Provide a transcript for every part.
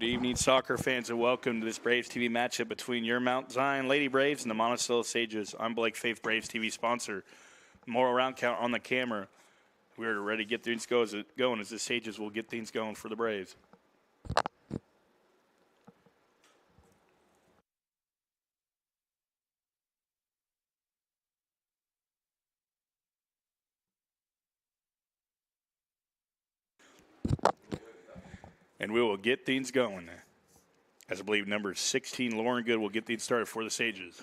Good evening, soccer fans, and welcome to this Braves TV matchup between your Mount Zion Lady Braves and the Monticello Sages. I'm Blake Faith, Braves TV sponsor. More round count on the camera. We're ready to get things going as the Sages will get things going for the Braves. And we will get things going. As I believe number 16, Lauren Good, will get things started for the Sages.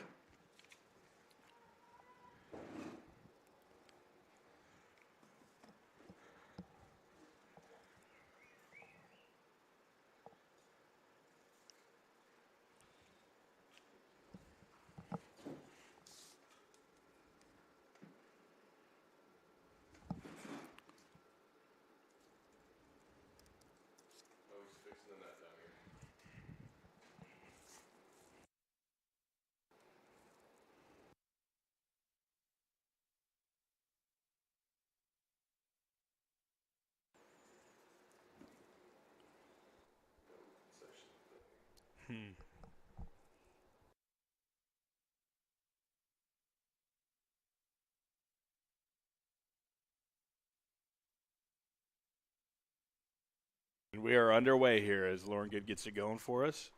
We are underway here as Lauren Good gets it going for us.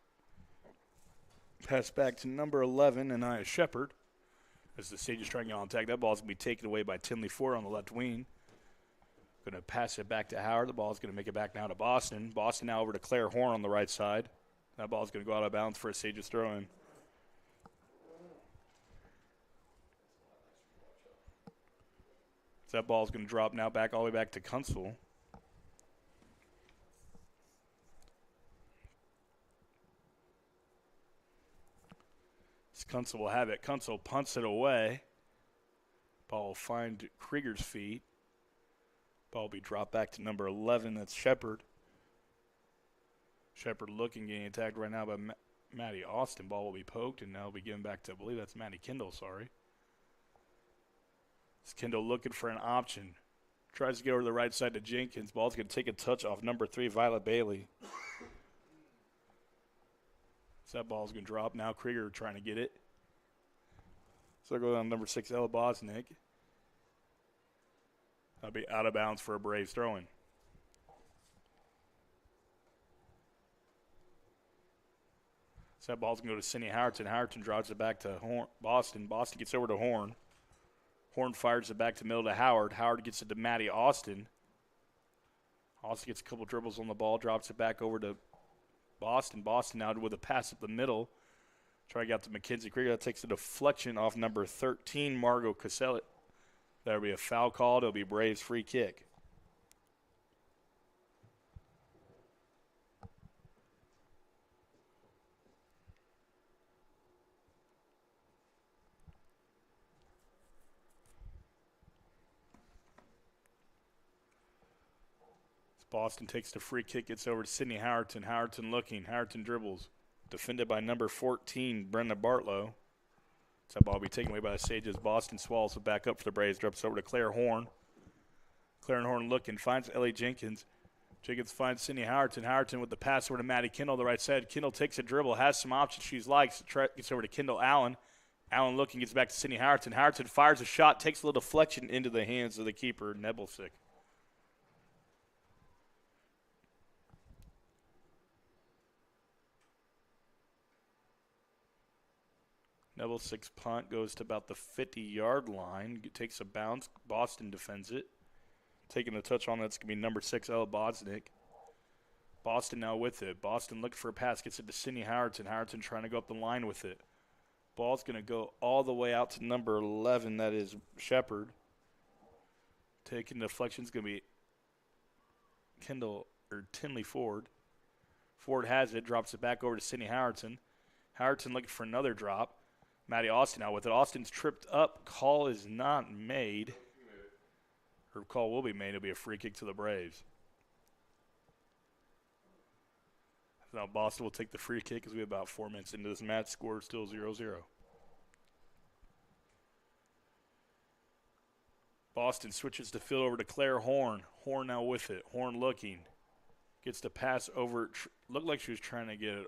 Pass back to number 11, Anaya Shepard. As the Sages trying to get on attack, that ball is going to be taken away by Tinley Ford on the left wing. Going to pass it back to Howard. The ball is going to make it back now to Boston. Boston now over to Claire Horn on the right side. That ball is going to go out of bounds for a Sages throw-in. So that ball is going to drop now back all the way back to Kunzel. Kunzel will have it. Kunzel punts it away. Ball will find Krieger's feet. Ball will be dropped back to number 11. That's Shepard. Shepard looking, getting attacked right now by Maddie Austin. Ball will be poked, and now will be given back to, I believe that's Maddie Kendall, sorry. It's Kendall looking for an option. Tries to get over to the right side to Jenkins. Ball's going to take a touch off number 3, Violet Bailey. So that ball's going to drop. Now Krieger trying to get it. So go down number 6, Ella Bosnick. That'll be out of bounds for a Braves throw-in. So that ball's going to go to Cindy Howerton. Howerton drives it back to Boston. Boston gets over to Horn. Horn fires it back to middle to Howard. Howard gets it to Maddie Austin. Austin gets a couple dribbles on the ball, drops it back over to Boston. Boston now with a pass up the middle. Try to get to Mackenzie Krieger. That takes a deflection off number 13, Margot Caselli. That'll be a foul call. It'll be Braves free kick. Boston takes the free kick, gets over to Sydney Howerton. Howerton looking. Howerton dribbles. Defended by number 14, Brenda Bartlow. So that ball will be taken away by the Sages. Boston swallows it back up for the Braves. Drops over to Claire Horn. Claire Horn looking. Finds Ellie Jenkins. Jenkins finds Sydney Howerton. Howerton with the pass over to Maddie Kendall, the right side. Kendall takes a dribble. Has some options she likes. Gets over to Kendall Allen. Allen looking. Gets back to Sydney Howerton. Howerton fires a shot. Takes a little deflection into the hands of the keeper, Nebelsick. Nebelsick's punt goes to about the 50-yard line. It takes a bounce. Boston defends it. Taking the touch on that's going to be number 6, Ella Bosnick. Boston now with it. Boston looking for a pass. Gets it to Sydney Howerton. Howerton trying to go up the line with it. Ball's going to go all the way out to number 11. That is Shepard. Taking the deflection is going to be Tinley Ford. Ford has it. Drops it back over to Sydney Howerton. Howerton looking for another drop. Maddie Austin out with it. Austin's tripped up. Call is not made. Her call will be made. It'll be a free kick to the Braves. Now Boston will take the free kick as we have about 4 minutes into this match. Score is still 0-0. Boston switches the field over to Claire Horn. Horn now with it. Horn looking. Gets the pass over, looked like she was trying to get it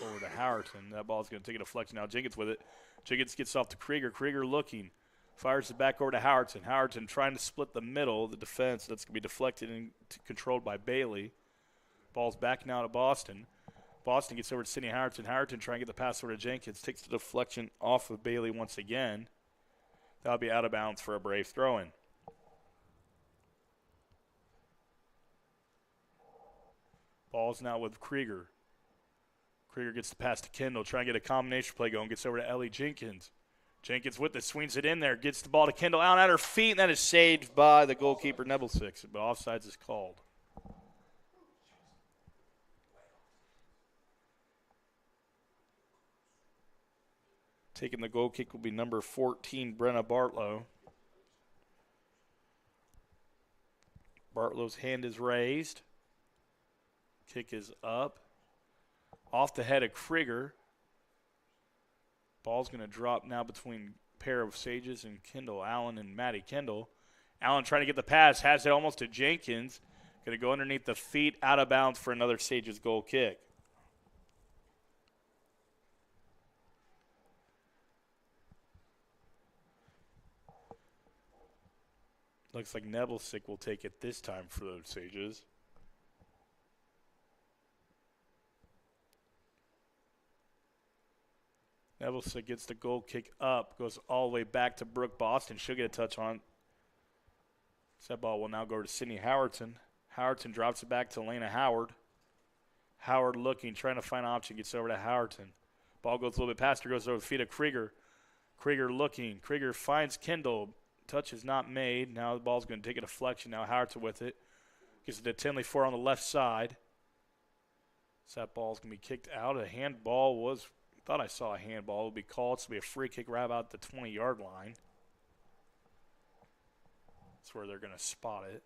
over to Howerton. That ball's going to take a deflection. Now Jenkins with it. Jenkins gets off to Krieger. Krieger looking. Fires it back over to Howerton. Howerton trying to split the middle of the defense. That's going to be deflected and controlled by Bailey. Ball's back now to Boston. Boston gets over to Sidney Howerton. Howerton trying to get the pass over to Jenkins. Takes the deflection off of Bailey once again. That'll be out of bounds for a Brave throw-in. Ball's now with Krieger. Krieger gets the pass to Kendall. Trying to get a combination play going. Gets over to Ellie Jenkins. Jenkins with it. Swings it in there. Gets the ball to Kendall. Out at her feet. And that is saved by the goalkeeper, Nebelsick. But offsides is called. Taking the goal kick will be number 14, Brenna Bartlow. Bartlow's hand is raised. Kick is up. Off the head of Krieger. Ball's going to drop now between a pair of Sages and Kendall. Allen and Maddie Kendall. Allen trying to get the pass. Has it almost to Jenkins. Going to go underneath the feet. Out of bounds for another Sages goal kick. Looks like Nebelsick will take it this time for those Sages. Nebelsick gets the goal kick up, goes all the way back to Brooke Boston. She'll get a touch on. That ball will now go to Sydney Howerton. Howerton drops it back to Elena Howard. Howard looking, trying to find an option, gets over to Howerton. Ball goes a little bit past her, goes over the feet of Krieger. Krieger looking. Krieger finds Kendall. Touch is not made. Now the ball's going to take a deflection. Now Howerton with it. Gets it to Tinley Ford on the left side. So that ball's going to be kicked out. A handball was, thought I saw a handball. It will be called. It's going to be a free kick right about the 20-yard line. That's where they're going to spot it.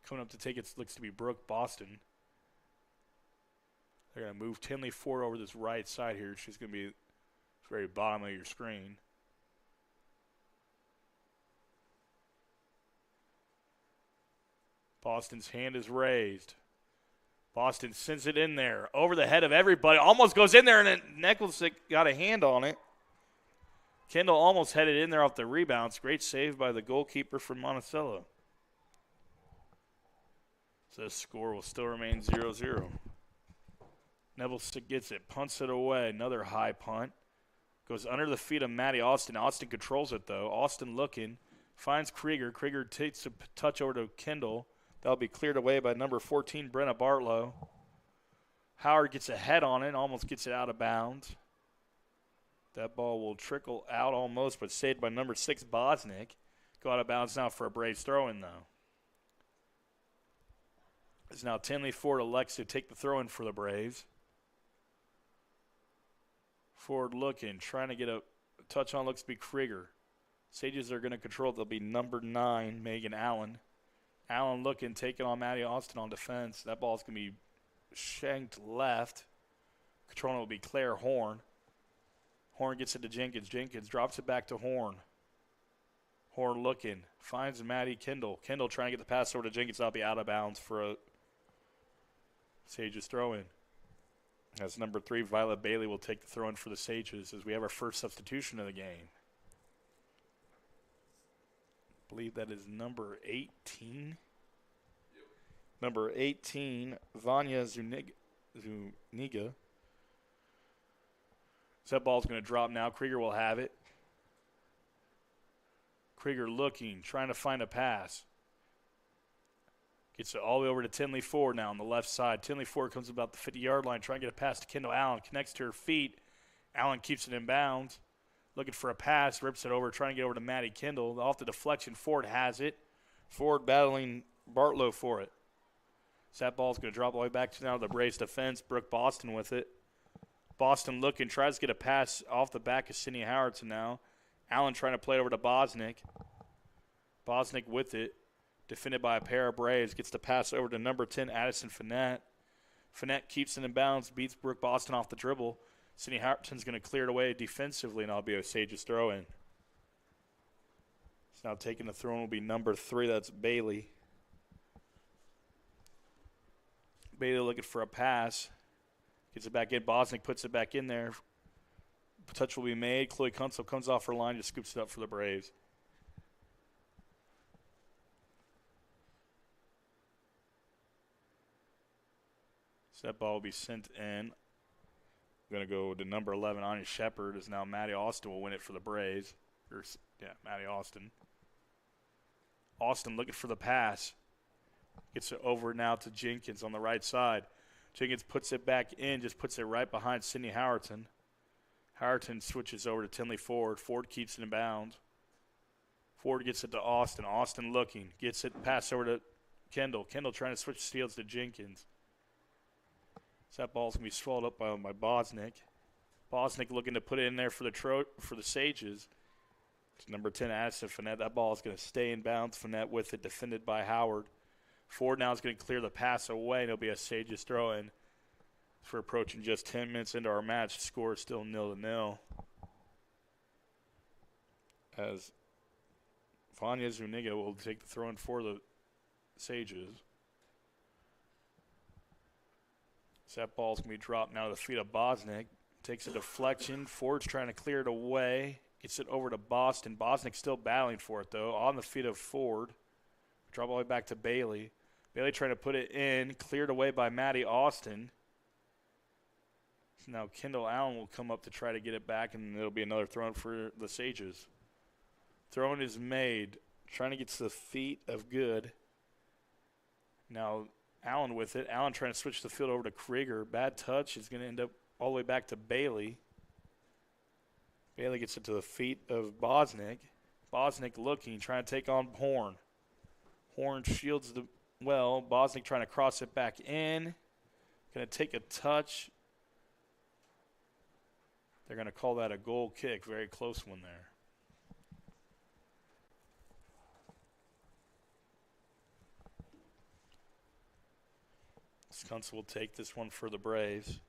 Coming up to take it looks to be Brooke Boston. They're going to move Tinley Ford over this right side here. She's going to be very bottom of your screen. Boston's hand is raised. Boston sends it in there. Over the head of everybody. Almost goes in there, and Necklesick got a hand on it. Kendall almost headed in there off the rebounds. Great save by the goalkeeper from Monticello. So the score will still remain 0-0. Nebelsick gets it. Punts it away. Another high punt. Goes under the feet of Maddie Austin. Austin controls it, though. Austin looking. Finds Krieger. Krieger takes a touch over to Kendall. That'll be cleared away by number 14, Brenna Bartlow. Howard gets a head on it, almost gets it out of bounds. That ball will trickle out almost, but saved by number 6, Bosnick. Go out of bounds now for a Braves throw-in, though. It's now Tinley Ford elects to take the throw-in for the Braves. Ford looking, trying to get a touch on, looks to be Krieger. Sages are going to control it. They'll be number 9, Megan Allen. Allen looking, taking on Maddie Austin on defense. That ball's going to be shanked left. Controlling it will be Claire Horn. Horn gets it to Jenkins. Jenkins drops it back to Horn. Horn looking, finds Maddie Kendall. Kendall trying to get the pass over to Jenkins. That'll be out of bounds for a Sages throw-in. As number 3, Violet Bailey will take the throw-in for the Sages as we have our first substitution of the game. I believe that is number 18. Yep. Number 18, Vanya Zuniga. So that ball's going to drop now. Krieger will have it. Krieger looking, trying to find a pass. Gets it all the way over to Tinley Ford now on the left side. Tinley Ford comes about the 50-yard line, trying to get a pass to Kendall Allen. Connects to her feet. Allen keeps it in bounds. Looking for a pass, rips it over, trying to get over to Maddie Kendall. Off the deflection, Ford has it. Ford battling Bartlow for it. So that ball's going to drop all the way back to now the Braves defense. Brooke Boston with it. Boston looking, tries to get a pass off the back of Sydney Howerton now. Allen trying to play it over to Bosnick. Bosnick with it. Defended by a pair of Braves. Gets the pass over to number 10, Addison Finette. Finette keeps it in bounds, beats Brooke Boston off the dribble. Sydney Howerton's going to clear it away defensively, and I'll be Osage's throw-in. So now taking the throw-in will be number 3. That's Bailey. Bailey looking for a pass. Gets it back in. Bosnick puts it back in there. Touch will be made. Chloe Kunzel comes off her line, just scoops it up for the Braves. So that ball will be sent in. Going to go to number 11, Anya Shepard, as now Maddie Austin will win it for the Braves. Maddie Austin. Austin looking for the pass. Gets it over now to Jenkins on the right side. Jenkins puts it back in, just puts it right behind Sydney Howerton. Howerton switches over to Tinley Ford. Ford keeps it in bounds. Ford gets it to Austin. Austin looking. Gets it, pass over to Kendall. Kendall trying to switch fields to Jenkins. So that ball's going to be swallowed up by Bosnick. Bosnick looking to put it in there for the Sages. It's number 10, Addison Finette. That ball is going to stay in bounds. Finette with it, defended by Howard. Ford now is going to clear the pass away, and it'll be a Sages throw-in. For approaching just 10 minutes into our match, the score is still 0-0. As Vanya Zuniga will take the throw-in for the Sages. So that ball's going to be dropped now to the feet of Bosnick. Takes a deflection. Ford's trying to clear it away. Gets it over to Boston. Bosnick's still battling for it, though. On the feet of Ford. Drop all the way back to Bailey. Bailey trying to put it in. Cleared away by Maddie Austin. So now Kendall Allen will come up to try to get it back, and it'll be another throw-in for the Sages. Throw-in is made. Trying to get to the feet of Good. Now Allen with it. Allen trying to switch the field over to Krieger. Bad touch is going to end up all the way back to Bailey. Bailey gets it to the feet of Bosnick. Bosnick looking, trying to take on Horn. Horn shields the well. Bosnick trying to cross it back in. Going to take a touch. They're going to call that a goal kick. Very close one there. Skunts will take this one for the Braves.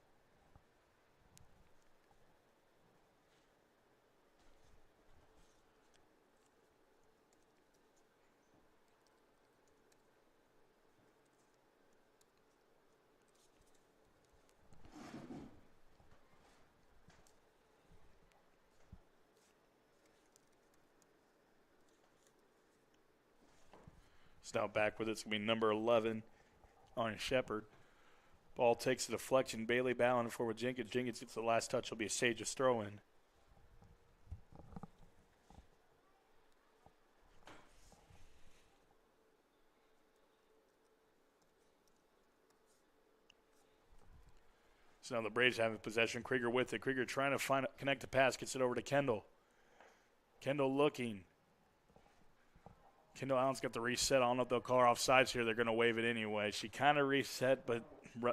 It's now back with it. It's going to be number 11 on Shepard. Ball takes a deflection. Bailey battling for with Jenkins. Jenkins gets the last touch. It'll be a Sages throw-in. So now the Braves have possession. Krieger with it. Krieger trying to connect the pass. Gets it over to Kendall. Kendall looking. Kendall Allen's got the reset. I don't know if they'll call her offsides here. They're going to waive it anyway. She kind of reset, but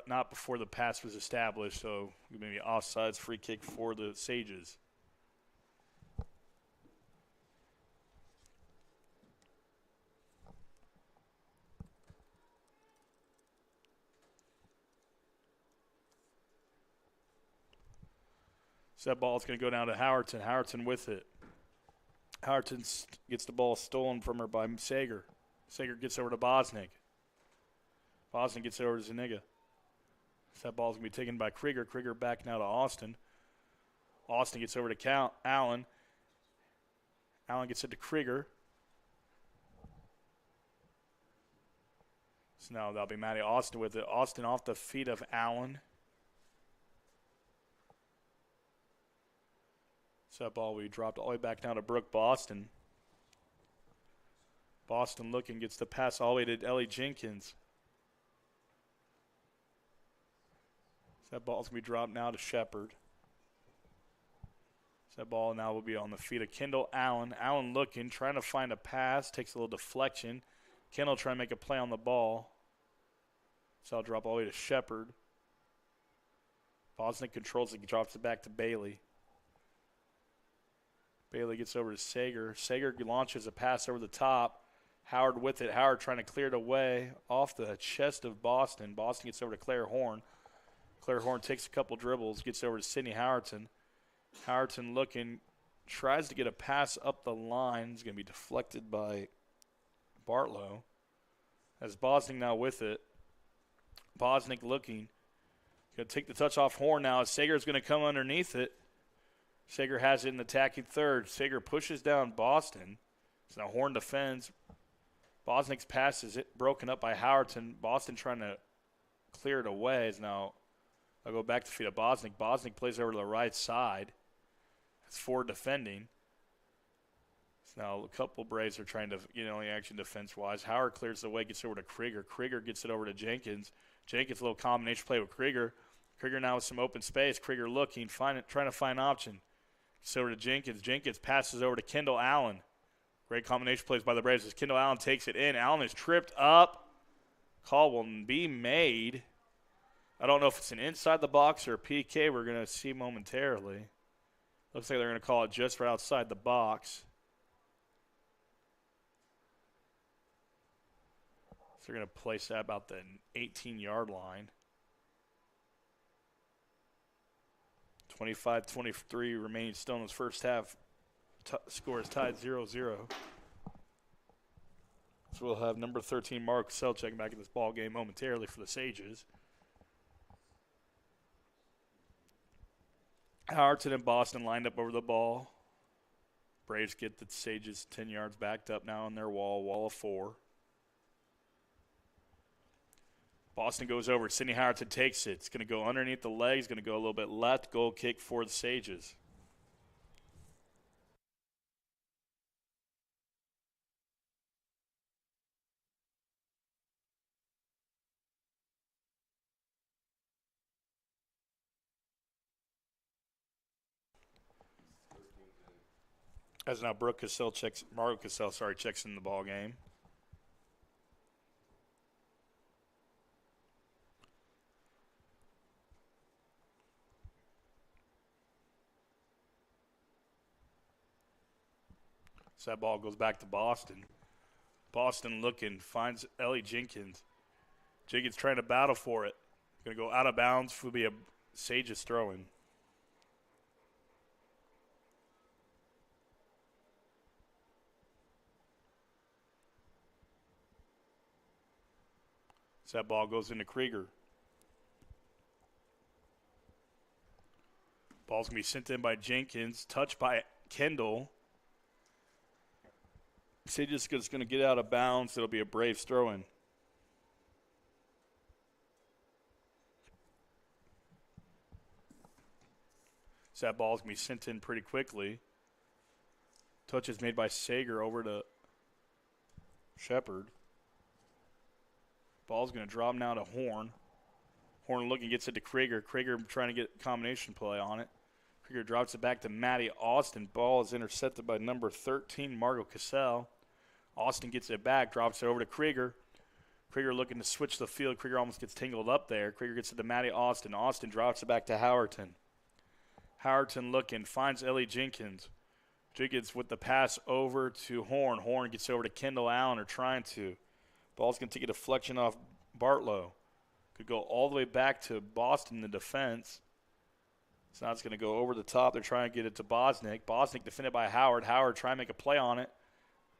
not before the pass was established. So maybe offsides, free kick for the Sages. So that ball is going to go down to Howerton. Howerton with it. Howerton gets the ball stolen from her by Sager. Sager gets over to Bosnick. Bosnick gets it over to Zuniga. So that ball's going to be taken by Krieger. Krieger back now to Austin. Austin gets over to Allen. Allen gets it to Krieger. So now that'll be Maddie Austin with it. Austin off the feet of Allen. So that ball we dropped all the way back down to Brooke Boston. Boston looking, gets the pass all the way to Ellie Jenkins. So that ball's going to be dropped now to Shepard. So that ball now will be on the feet of Kendall Allen. Allen looking, trying to find a pass, takes a little deflection. Kendall trying to make a play on the ball. So I'll drop all the way to Shepard. Bosnick controls it, drops it back to Bailey. Bailey gets over to Sager. Sager launches a pass over the top. Howard with it. Howard trying to clear it away off the chest of Boston. Boston gets over to Claire Horn. Claire Horn takes a couple dribbles, gets over to Sydney Howerton. Howerton looking, tries to get a pass up the line. It's going to be deflected by Bartlow. As Boston now with it. Bosnick looking. Going to take the touch off Horn now. Sager's going to come underneath it. Sager has it in the attacking third. Sager pushes down Boston. So now Horn defends. Bosnick's pass is broken up by Howerton. Boston trying to clear it away. Is now I'll go back to feet of Bosnick. Bosnick plays over to the right side. It's four defending. So now a couple Braves are trying to get only action defense-wise. Howard clears the way, gets over to Krieger. Krieger gets it over to Jenkins. Jenkins, a little combination play with Krieger. Krieger now with some open space. Krieger looking, trying to find option. Gets over to Jenkins. Jenkins passes over to Kendall Allen. Great combination plays by the Braves as Kendall Allen takes it in. Allen is tripped up. Call will be made. I don't know if it's an inside the box or a PK. We're going to see momentarily. Looks like they're going to call it just right outside the box. So they're going to place that about the 18-yard line. 25-23 remaining still in this first half. Score is tied 0-0. So we'll have number 13, Mark Sell, checking back in this ball game momentarily for the Sages. Howerton and Boston lined up over the ball. Braves get the Sages 10 yards backed up now on their wall of four. Boston goes over. Sidney Howerton takes it. It's going to go underneath the legs, going to go a little bit left. Goal kick for the Sages. As now Mario Cassell checks in the ball game. So that ball goes back to Boston. Boston looking, finds Ellie Jenkins. Jenkins trying to battle for it. Going to go out of bounds. Will be a Sages throwing. So that ball goes into Krieger. Ball's going to be sent in by Jenkins. Touched by Kendall. Sages is going to get out of bounds. It'll be a Braves throw-in. So that ball's going to be sent in pretty quickly. Touch is made by Sager over to Shepard. Ball's going to drop now to Horn. Horn looking, gets it to Krieger. Krieger trying to get combination play on it. Krieger drops it back to Matty Austin. Ball is intercepted by number 13, Mario Cassell. Austin gets it back, drops it over to Krieger. Krieger looking to switch the field. Krieger almost gets tangled up there. Krieger gets it to Matty Austin. Austin drops it back to Howerton. Howerton looking, finds Ellie Jenkins. Jenkins with the pass over to Horn. Horn gets over to Kendall Allen, or trying to. Ball's going to take a deflection off Bartlow. Could go all the way back to Boston in the defense. So now it's going to go over the top. They're trying to get it to Bosnick. Bosnick defended by Howard. Howard trying to make a play on it.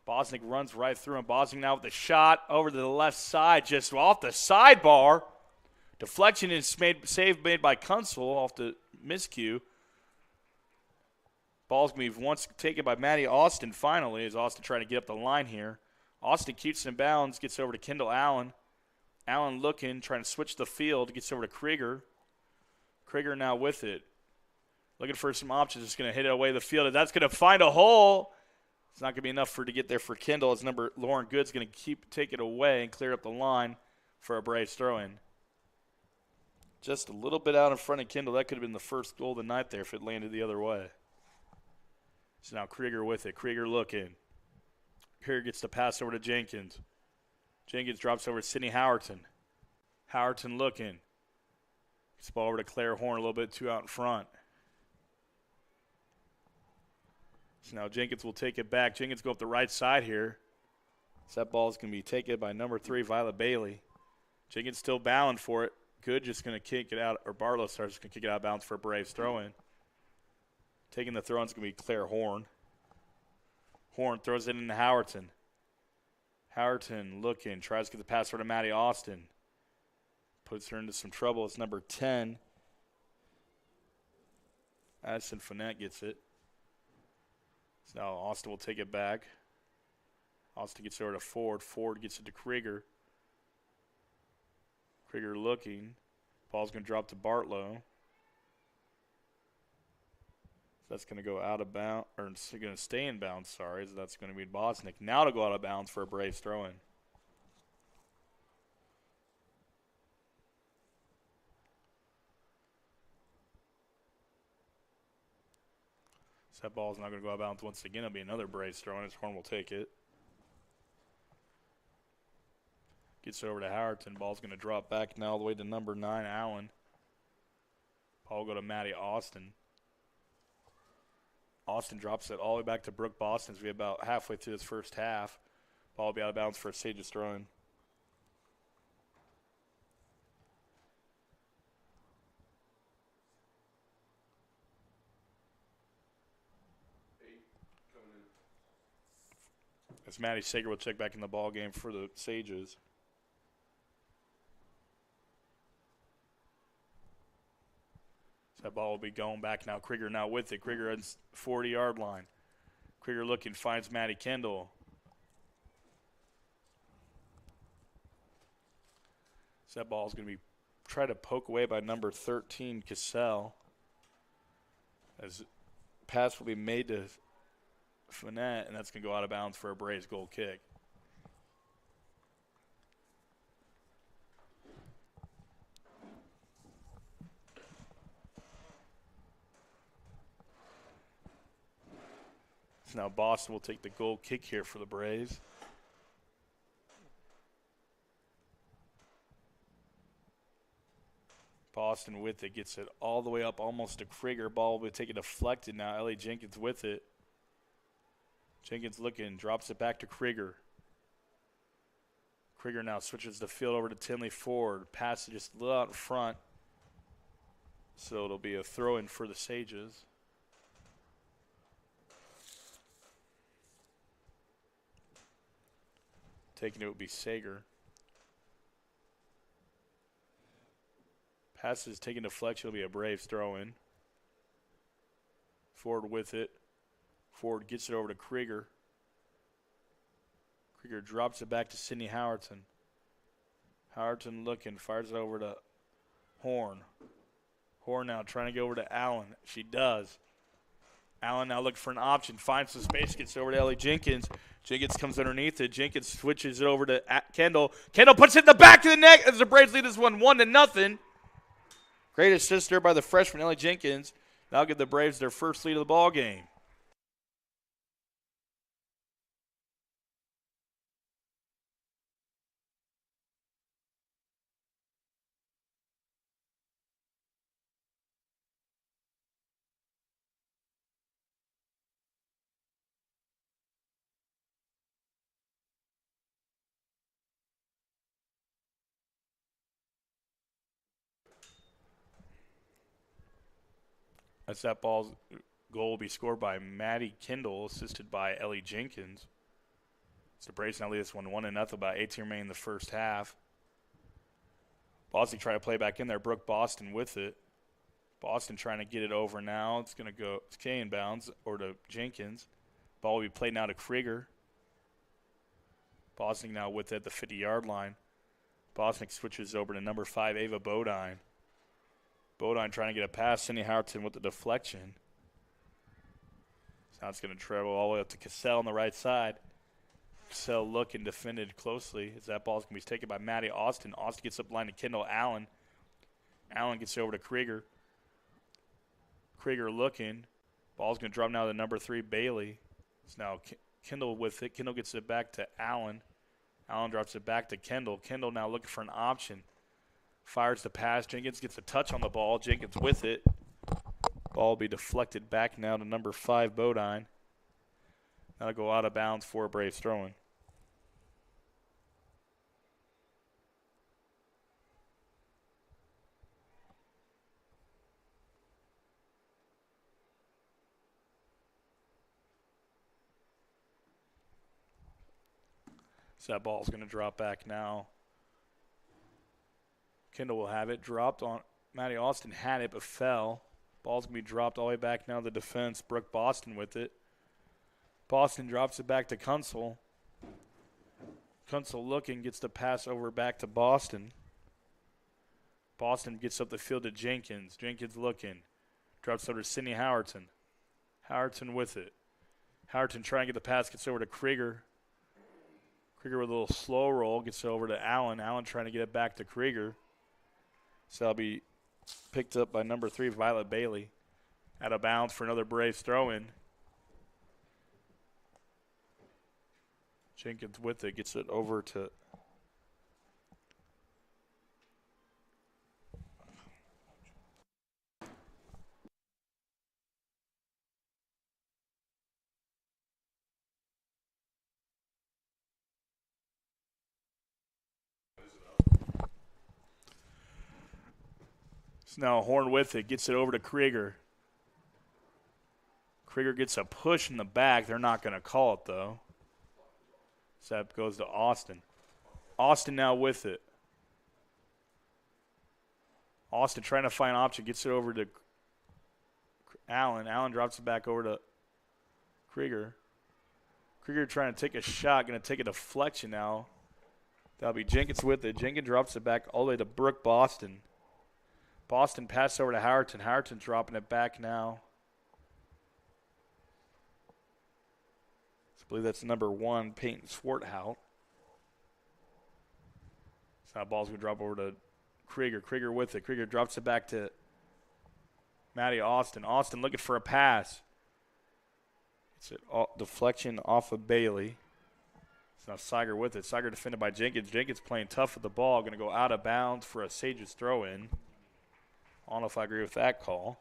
Bosnick runs right through him. Bosnick now with the shot over to the left side, just off the sidebar. Deflection is save made by Kunsel off the miscue. Ball's going to be once taken by Matty Austin finally, as Austin trying to get up the line here. Austin keeps it in bounds, gets over to Kendall Allen. Allen looking, trying to switch the field, gets over to Krieger. Krieger now with it. Looking for some options, just going to hit it away the field. And that's going to find a hole. It's not going to be enough to get there for Kendall. As number Lauren Good's going to take it away and clear up the line for a Braves throw-in. Just a little bit out in front of Kendall. That could have been the first goal of the night there if it landed the other way. So now Krieger with it. Krieger looking. Krieger gets the pass over to Jenkins. Jenkins drops over to Sidney Howerton. Howerton looking. Gets the ball over to Claire Horn a little bit too out in front. So now Jenkins will take it back. Jenkins go up the right side here. So that ball is going to be taken by number 3, Violet Bailey. Jenkins still battling for it. Good, just going to kick it out, or Barlow starts going to kick it out of bounds for a Braves throw-in. Taking the throw-in is going to be Claire Horn. Horn throws it into Howerton. Howerton looking, tries to get the pass over to Matty Austin. puts her into some trouble. It's number 10. Addison Fournette gets it. So now Austin will take it back. Austin gets over to Ford. Ford gets it to Krieger. Krieger looking. Ball's going to drop to Bartlow. So that's going to go out of bounds, or it's going to stay in bounds, sorry. So that's going to be Bosnick. Now to go out of bounds for a Braves throw-in. So that ball's not going to go out of bounds once again. It'll be another Braves throw-in. His Horn will take it. Gets it over to Howerton. Ball's going to drop back now all the way to number 9, Allen. Ball will go to Matty Austin. Austin drops it all the way back to Brooke Boston as we about halfway through this first half. Ball will be out of bounds for a Sages throw-in. As Matty Sager will check back in the ball game for the Sages. So that ball will be going back now. Krieger now with it. Krieger on 40-yard line. Krieger looking, finds Matty Kendall. So that ball is going to be tried to poke away by number 13, Cassell. As pass will be made to Fournette, and that's going to go out of bounds for a Braves goal kick. So now Boston will take the goal kick here for the Braves. Boston with it, gets it all the way up almost to Krieger. Ball will be taken deflected now. Ellie Jenkins with it. Jenkins looking, drops it back to Krieger. Krieger now switches the field over to Tinley Ford. Pass it just a little out in front. So it'll be a throw-in for the Sages. Taking it would be Sager. Pass is taking deflection. It'll be a Braves throw-in. Ford with it. Ford gets it over to Krieger. Krieger drops it back to Sidney Howerton. Howerton looking, fires it over to Horn. Horn now trying to go over to Allen. She does. Allen now looking for an option, finds some space, gets it over to Ellie Jenkins. Jenkins comes underneath it. Jenkins switches it over to Kendall. Kendall puts it in the back of the net as the Braves lead this one 1-0. Great assist there by the freshman Ellie Jenkins. Now give the Braves their first lead of the ball game. That's that ball's goal will be scored by Maddie Kendall, assisted by Ellie Jenkins. So the Braves now lead this one 1-0, about 18 remaining in the first half. Boston trying to play back in there. Brooke Boston with it. Boston trying to get it over now. It's going to go to K inbounds or to Jenkins. Ball will be played now to Krieger. Boston now with it at the 50-yard line. Boston switches over to number 5, Ava Bodine. Bodine trying to get a pass. Cindy Howerton with the deflection. So now it's going to travel all the way up to Cassell on the right side. Cassell looking, defended closely as that ball is going to be taken by Maddie Austin. Austin gets up line to Kendall Allen. Allen gets over to Krieger. Krieger looking. Ball's going to drop now to number 3, Bailey. It's now Kendall with it. Kendall gets it back to Allen. Allen drops it back to Kendall. Kendall now looking for an option. Fires the pass. Jenkins gets a touch on the ball. Jenkins with it. Ball will be deflected back now to number 5, Bodine. That'll go out of bounds for a Braves throw-in. So that ball's going to drop back now. Kendall will have it. Dropped on. Matty Austin had it but fell. Ball's going to be dropped all the way back now to the defense. Brooke Boston with it. Boston drops it back to Kunsel. Kunsel looking, gets the pass over back to Boston. Boston gets up the field to Jenkins. Jenkins looking. Drops over to Sydney Howerton. Howerton with it. Howerton trying to get the pass, gets over to Krieger. Krieger with a little slow roll, gets over to Allen. Allen trying to get it back to Krieger. So that'll be picked up by number 3, Violet Bailey. Out of bounds for another Braves throw-in. Jenkins with it, gets it over to now Horn with it, gets it over to Krieger. Krieger gets a push in the back. They're not going to call it, though. So that goes to Austin. Austin now with it. Austin trying to find option, gets it over to Allen. Allen drops it back over to Krieger. Krieger trying to take a shot, going to take a deflection now. That'll be Jenkins with it. Jenkins drops it back all the way to Brooke Boston. Boston passes over to Howerton. Howerton dropping it back now. I believe that's number 1, Peyton Swarthout. So that ball's going to drop over to Krieger. Krieger with it. Krieger drops it back to Matty Austin. Austin looking for a pass. It's a deflection off of Bailey. So now Siger with it. Siger defended by Jenkins. Jenkins playing tough with the ball. Going to go out of bounds for a Sages throw-in. I don't know if I agree with that call.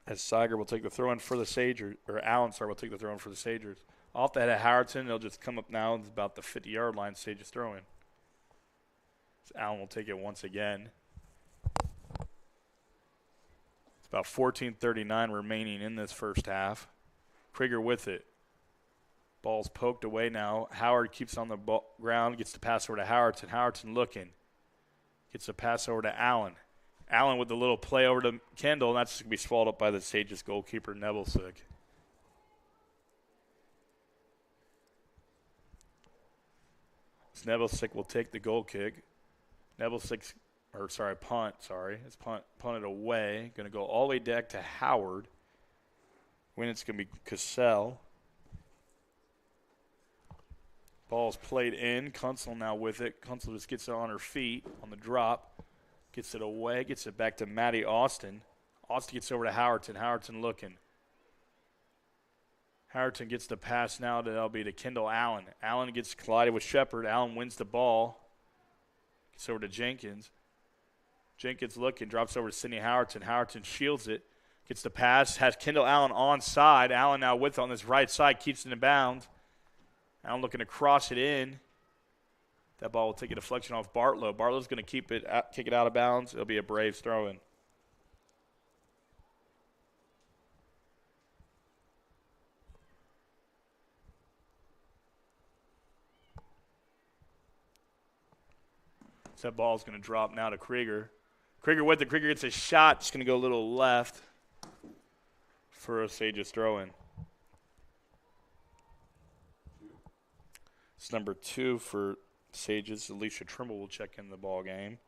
As Siger will take the throw-in for the Sagers, or Allen, sorry, will take the throw-in for the Sagers. Off the head of Howerton, they'll just come up now. It's about the 50-yard line, Sages throw-in. So Allen will take it once again. It's about 14:39 remaining in this first half. Krieger with it. Ball's poked away now. Howard keeps on the ground, gets the pass over to Howerton. Howerton looking. Gets a pass over to Allen. Allen with the little play over to Kendall, and that's going to be swallowed up by the Sages goalkeeper, Nebelsick. Nebelsick will take the goal kick. Punt. It's punted away. Going to go all the way back to Howard. When it's going to be Cassell. Ball's played in. Kunsel now with it. Kunsel just gets it on her feet on the drop. Gets it away. Gets it back to Matty Austin. Austin gets over to Howerton. Howerton looking. Howerton gets the pass now. That'll be to Kendall Allen. Allen gets collided with Shepard. Allen wins the ball. Gets over to Jenkins. Jenkins looking. Drops over to Sydney Howerton. Howerton shields it. Gets the pass. Has Kendall Allen onside. Allen now with it on this right side. Keeps it in bounds. Allen looking to cross it in. That ball will take a deflection off Bartlow. Bartlow's going to kick it out of bounds. It'll be a Braves throw-in. So that ball's going to drop now to Krieger. Krieger with it. Krieger gets a shot. Just going to go a little left for a Sages throw-in. It's number 2 for Sages. Alicia Trimble will check in the ball game.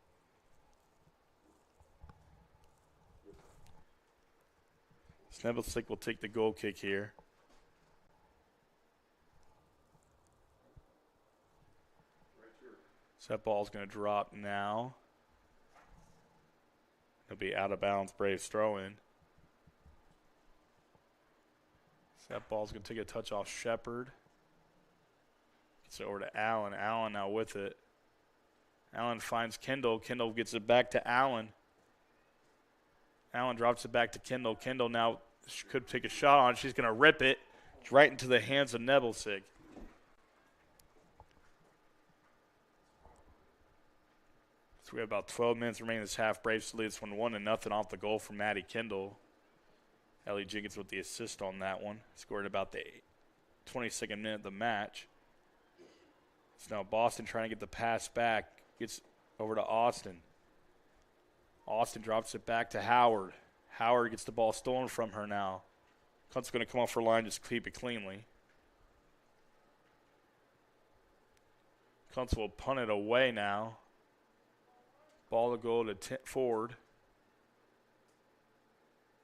Nebelsick will take the goal kick here. So that ball's going to drop now. It'll be out of bounds, Braves throw-in. So that ball's going to take a touch off Shepard. Gets it over to Allen. Allen now with it. Allen finds Kendall. Kendall gets it back to Allen. Allen drops it back to Kendall. Kendall now could take a shot on it. She's going to rip it. It's right into the hands of Nebelsick. So we have about 12 minutes remaining in this half. Braves lead this one 1-0 off the goal from Maddie Kendall. Ellie Jenkins with the assist on that one. Scored about the 22nd minute of the match. So now Boston trying to get the pass back. Gets over to Austin. Austin drops it back to Howard. Howard gets the ball stolen from her now. Cunt's going to come off her line, just keep it cleanly. Kuntz will punt it away now. Ball to go to Ford.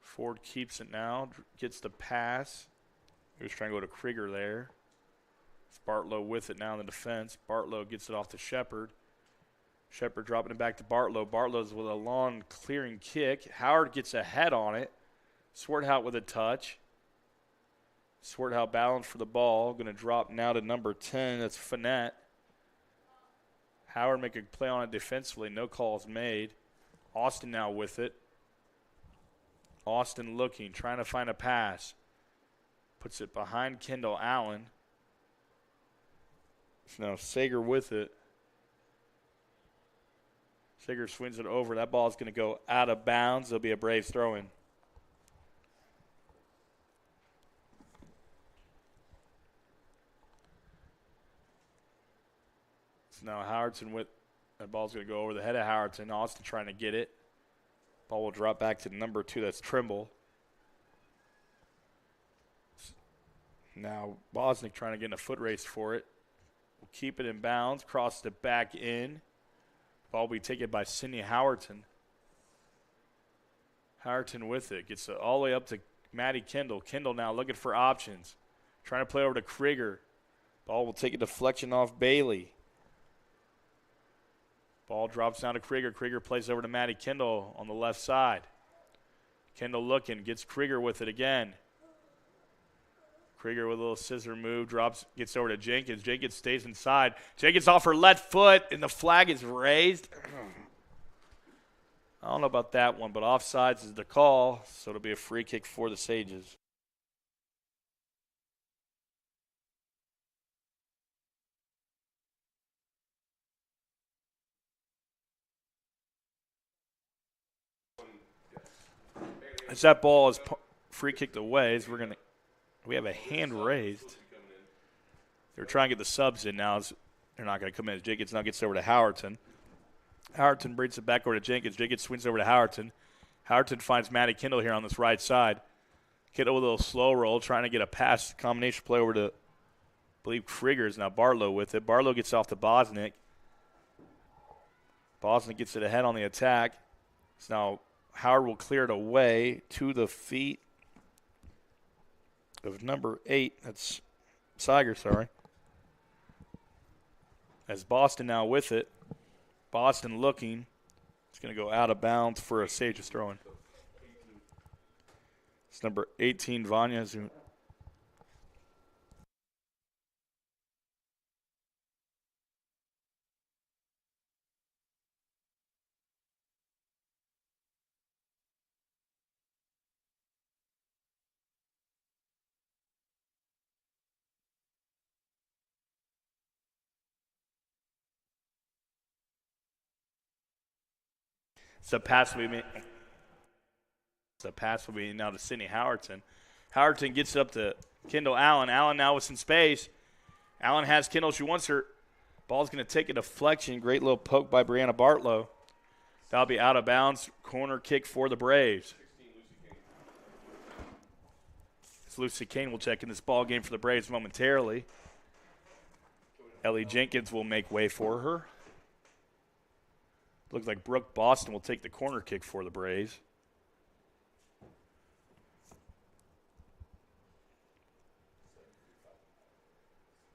Ford keeps it now, gets the pass. He was trying to go to Krieger there. It's Bartlow with it now in the defense. Bartlow gets it off to Shepard. Shepard dropping it back to Bartlow. Bartlow's with a long clearing kick. Howard gets ahead on it. Swarthout with a touch. Swarthout balanced for the ball. Going to drop now to number 10. That's Finette. Howard make a play on it defensively. No calls made. Austin now with it. Austin looking, trying to find a pass. Puts it behind Kendall Allen. So now Sager with it. Sager swings it over. That ball is going to go out of bounds. There'll be a Braves throw-in. So now Howardson with that ball's going to go over the head of Howardson. Austin trying to get it. Ball will drop back to number 2. That's Trimble. Now Bosnick trying to get in a foot race for it. We'll keep it in bounds. Cross it back in. Ball will be taken by Sidney Howerton. Howerton with it. Gets it all the way up to Maddie Kendall. Kendall now looking for options. Trying to play over to Krieger. Ball will take a deflection off Bailey. Ball drops down to Krieger. Krieger plays over to Maddie Kendall on the left side. Kendall looking. Gets Krieger with it again. Krieger with a little scissor move. Drops, gets over to Jenkins. Jenkins stays inside. Jenkins off her left foot, and the flag is raised. I don't know about that one, but offsides is the call, so it'll be a free kick for the Sages. As that ball is free kicked away, as we have a hand raised. They're trying to get the subs in now. They're not going to come in. Jenkins now gets over to Howerton. Howerton brings it back over to Jenkins. Jenkins swings over to Howerton. Howerton finds Maddie Kendall here on this right side. Kendall with a little slow roll, trying to get a pass combination play over to, I believe, Krieger is now Barlow with it. Barlow gets off to Bosnick. Bosnick gets it ahead on the attack. So now Howard will clear it away to the feet of number 8. That's Siger, sorry. As Boston now with it. Boston looking. It's going to go out of bounds for a Sages throw-in. It's number 18, Vanya. The pass will be now to Sidney Howerton. Howerton gets up to Kendall Allen. Allen now with some space. Allen has Kendall. She wants her. Ball's going to take a deflection. Great little poke by Brianna Bartlow. That'll be out of bounds. Corner kick for the Braves. Lucy Kane will check in this ball game for the Braves momentarily. Ellie Jenkins will make way for her. Looks like Brooke Boston will take the corner kick for the Braves.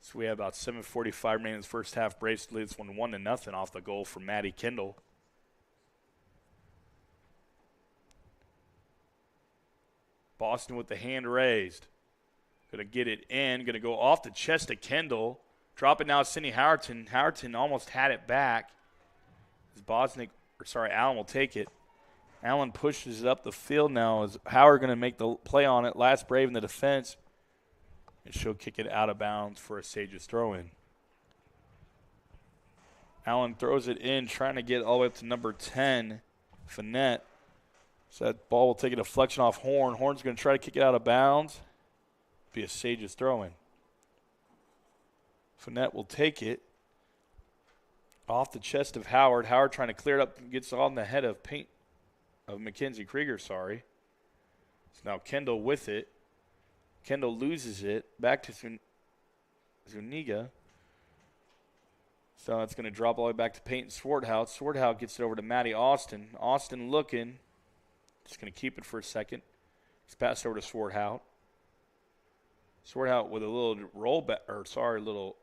So we have about 7:45 remaining in the first half. Braves lead this one 1-0 off the goal from Maddie Kendall. Boston with the hand raised. Going to get it in. Going to go off the chest of Kendall. Drop it now to Sidney Howerton. Howerton almost had it back. Allen will take it. Allen pushes it up the field now. Is Howard going to make the play on it? Last Brave in the defense. And she'll kick it out of bounds for a Sages throw-in. Allen throws it in, trying to get all the way up to number 10, Finette. So that ball will take a deflection off Horn. Horn's going to try to kick it out of bounds. Be a Sages throw-in. Finette will take it. Off the chest of Howard. Howard trying to clear it up. Gets on the head of Mackenzie Krieger, sorry. So now Kendall with it. Kendall loses it. Back to Zuniga. So it's going to drop all the way back to Peyton Swarthout. Swarthout gets it over to Matty Austin. Austin looking. Just going to keep it for a second. He's passed over to Swarthout. Swarthout with a little little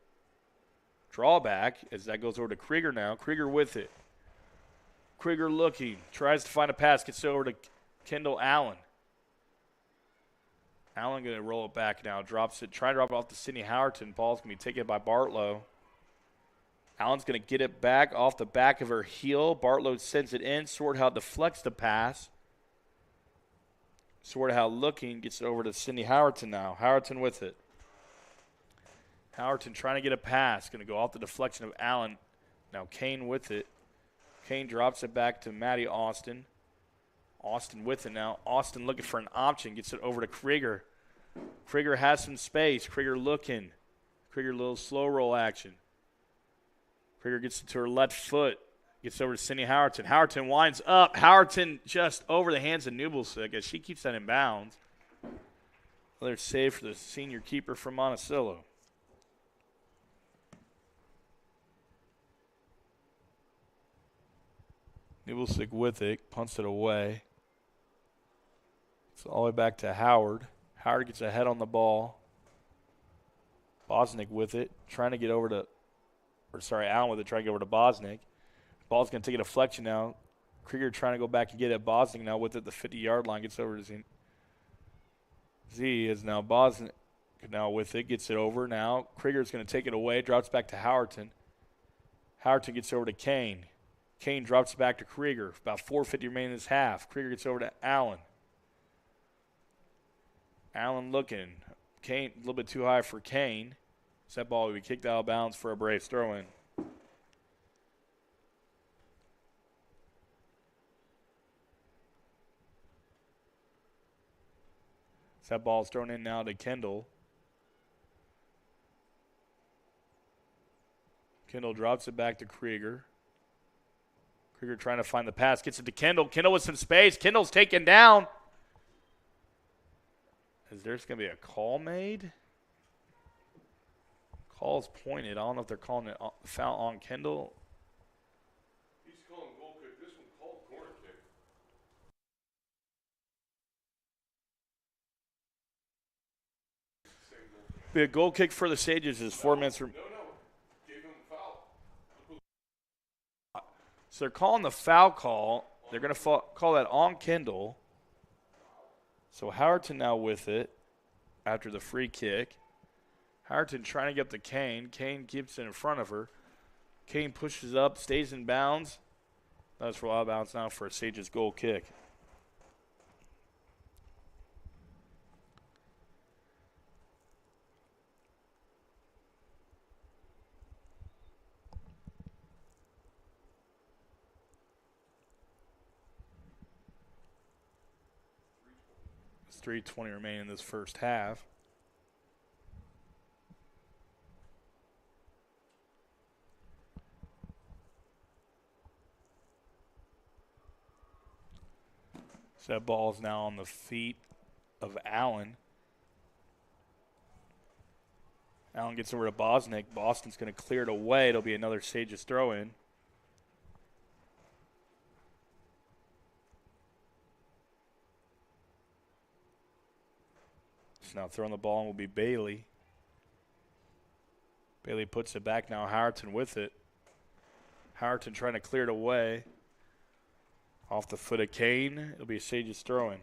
drawback as that goes over to Krieger now. Krieger with it. Krieger looking. Tries to find a pass. Gets it over to Kendall Allen. Allen going to roll it back now. Drops it. Trying to drop it off to Sydney Howerton. Ball's going to be taken by Bartlow. Allen's going to get it back off the back of her heel. Bartlow sends it in. Swarthout deflects the pass. Swarthout looking. Gets it over to Sydney Howerton now. Howerton with it. Howerton trying to get a pass. Going to go off the deflection of Allen. Now Kane with it. Kane drops it back to Matty Austin. Austin with it now. Austin looking for an option. Gets it over to Krieger. Krieger has some space. Krieger looking. Krieger a little slow roll action. Krieger gets it to her left foot. Gets over to Cindy Howerton. Howerton winds up. Howerton just over the hands of Nubelsick as she keeps that in bounds. Another save for the senior keeper from Monticello. Nubelsick with it. Punts it away. It's all the way back to Howard. Howard gets a head on the ball. Bosnick with it. Trying to get over to Allen with it, trying to get over to Bosnick. Ball's going to take a deflection now. Krieger trying to go back and get it. Bosnick now with it, the 50-yard line, gets over to Z is now Bosnick now with it, gets it over now. Krieger's going to take it away, drops back to Howerton. Howerton gets over to Kane. Kane drops it back to Krieger. About 4:50 remaining in this half. Krieger gets over to Allen. Allen looking. Kane, a little bit too high for Kane. So that ball will be kicked out of bounds for a Braves throw-in. So that ball is thrown in now to Kendall. Kendall drops it back to Krieger. Krieger trying to find the pass. Gets it to Kendall. Kendall with some space. Kendall's taken down. Is there's going to be a call made? Call's pointed. I don't know if they're calling it foul on Kendall. He's calling goal kick. This one called corner kick. Be a goal kick for the Sages is 4 minutes. No. Gave him a foul. So they're calling the foul call. They're going to call that on Kendall. So Howerton now with it after the free kick. Howerton trying to get up to Kane. Kane keeps it in front of her. Kane pushes up, stays in bounds. That's for out of bounds now for a Sages goal kick. It's 3:20 remaining in this first half. So that ball is now on the feet of Allen. Allen gets over to Bosnick. Boston's going to clear it away. It'll be another Sages throw-in. So now throwing the ball will be Bailey. Bailey puts it back now. Howerton with it. Howerton trying to clear it away. Off the foot of Kane. It'll be a Sages throw-in.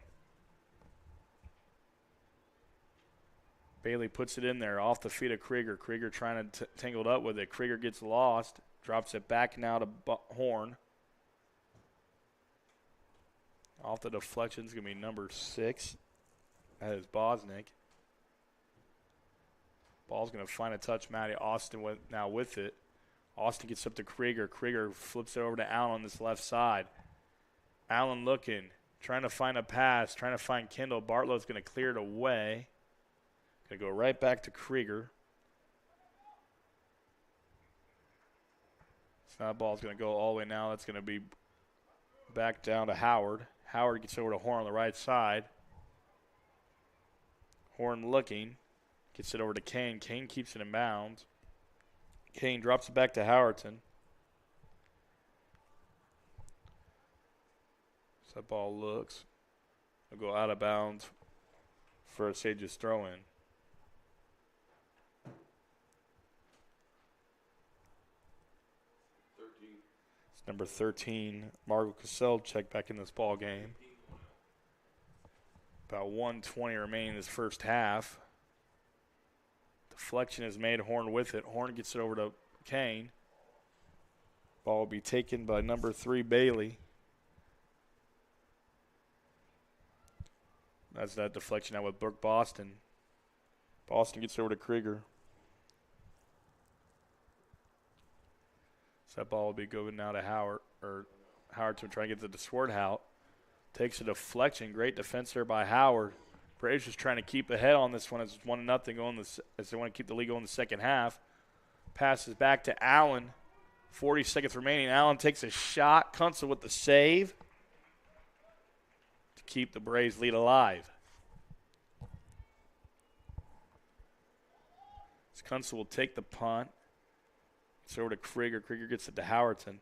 Bailey puts it in there off the feet of Krieger. Krieger trying to tangled up with it. Krieger gets lost. Drops it back now to Horn. Off the deflection is going to be number 6. That is Bosnick. Ball's going to find a touch. Matty Austin now with it. Austin gets up to Krieger. Krieger flips it over to Allen on this left side. Allen looking, trying to find a pass, trying to find Kendall. Bartlow's going to clear it away. Going to go right back to Krieger. So that ball's going to go all the way now. That's going to be back down to Howard. Howard gets over to Horn on the right side. Horn looking. Gets it over to Kane. Kane keeps it in bounds. Kane drops it back to Howerton. So that ball looks. It'll go out of bounds for a Sage's throw-in. It's number 13, Margot Cassell, check back in this ball game. About 1:20 remaining in this first half. Deflection is made. Horn with it. Horn gets it over to Kane. Ball will be taken by number 3, Bailey. That's that deflection out with Brooke Boston. Boston gets over to Krieger. So that ball will be going now to Howard, or Howard to try and get the Swarthout. Takes a deflection. Great defense there by Howard. Braves just trying to keep ahead on this one. It's 1-0 going as they want to keep the lead going in the second half. Passes back to Allen. 40 seconds remaining. Allen takes a shot. Kunzel with the save to keep the Braves lead alive. Kunzel will take the punt. It's over to Krieger. Krieger gets it to Howerton.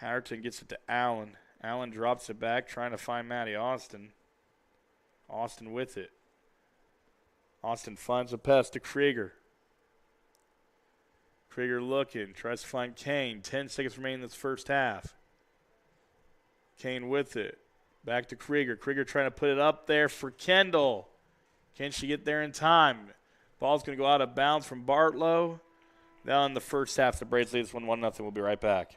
Howerton gets it to Allen. Allen drops it back, trying to find Matty Austin. Austin with it. Austin finds a pass to Krieger. Krieger looking, tries to find Kane. 10 seconds remaining in this first half. Kane with it. Back to Krieger. Krieger trying to put it up there for Kendall. Can she get there in time? Ball's going to go out of bounds from Bartlow. Now in the first half, the Braves lead this one 1-0. We'll be right back.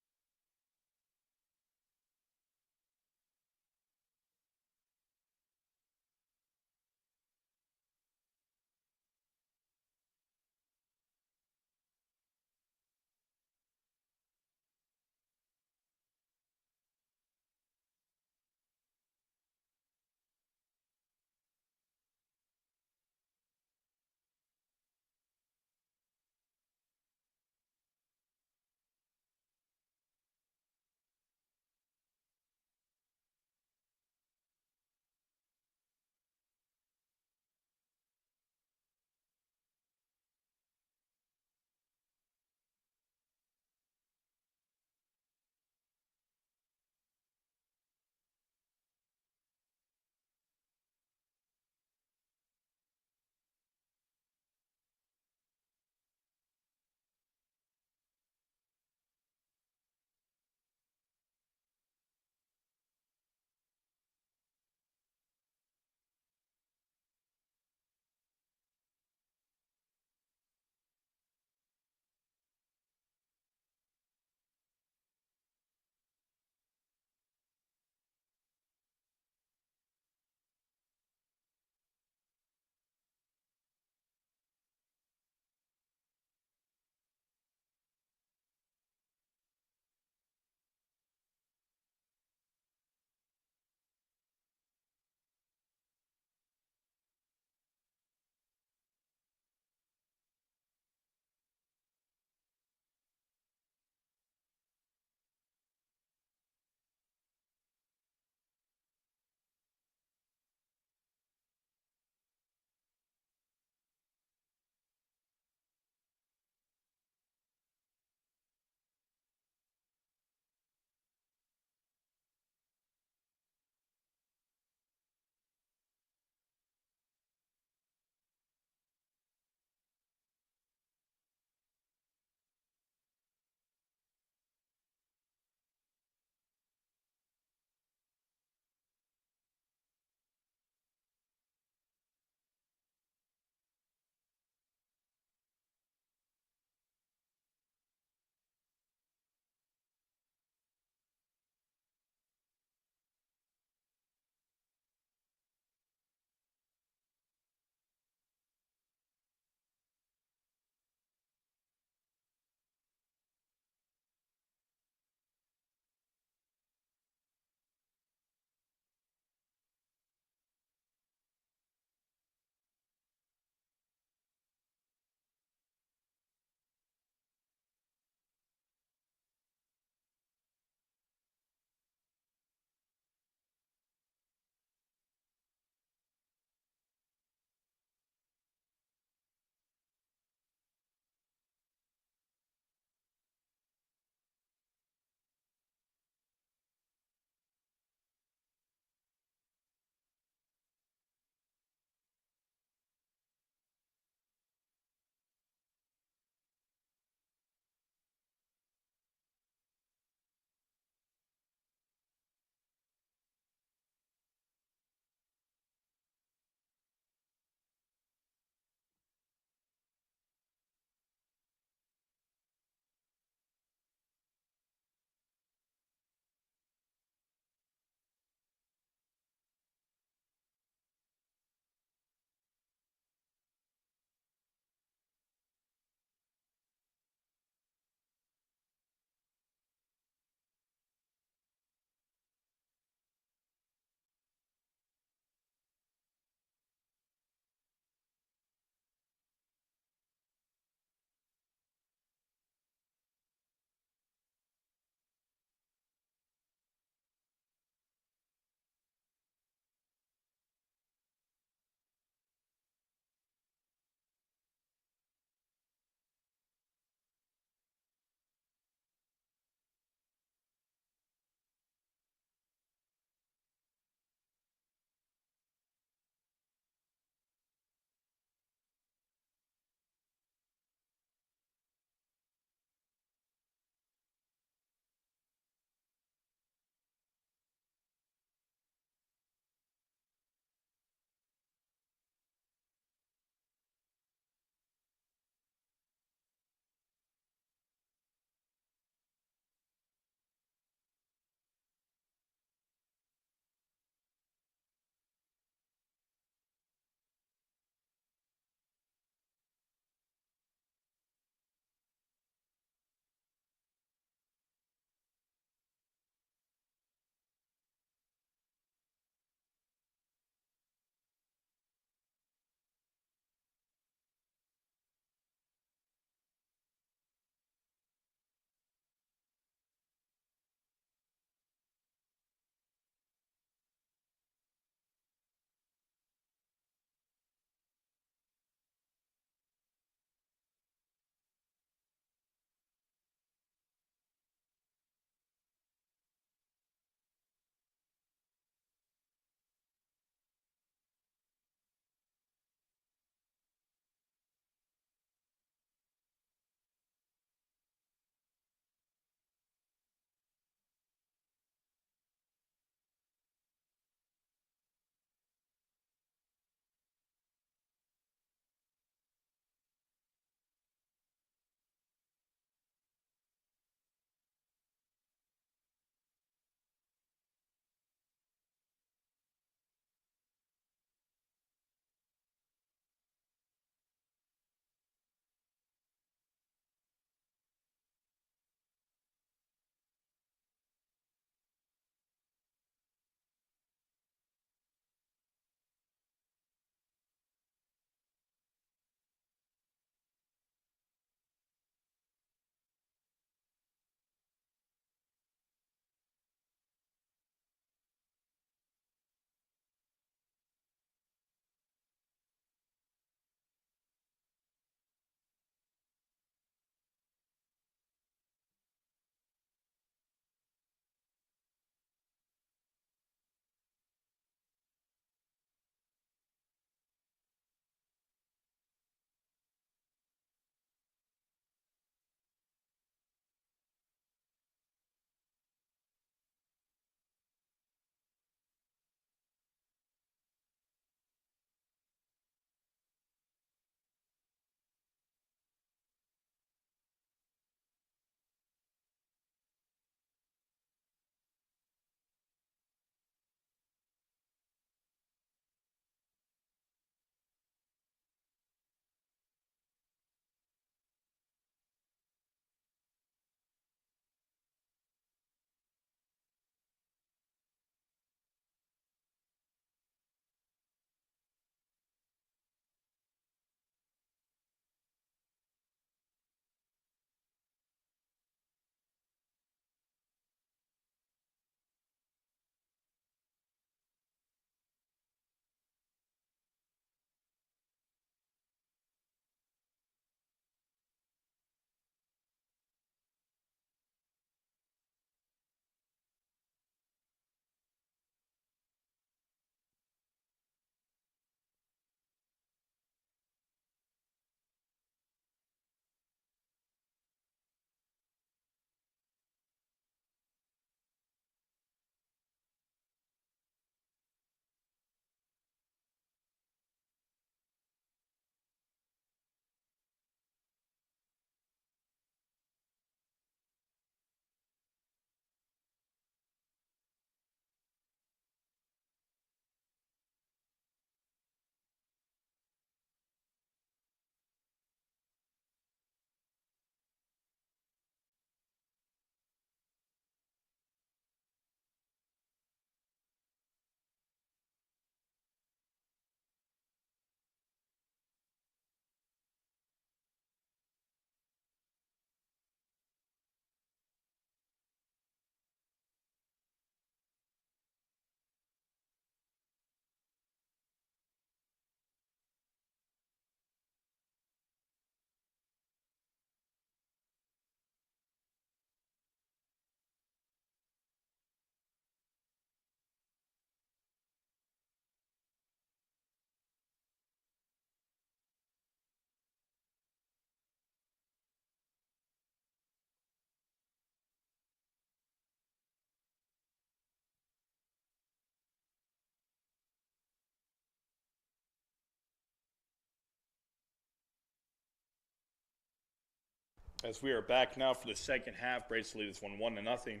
As we are back now for the second half, Braves lead this one 1-0.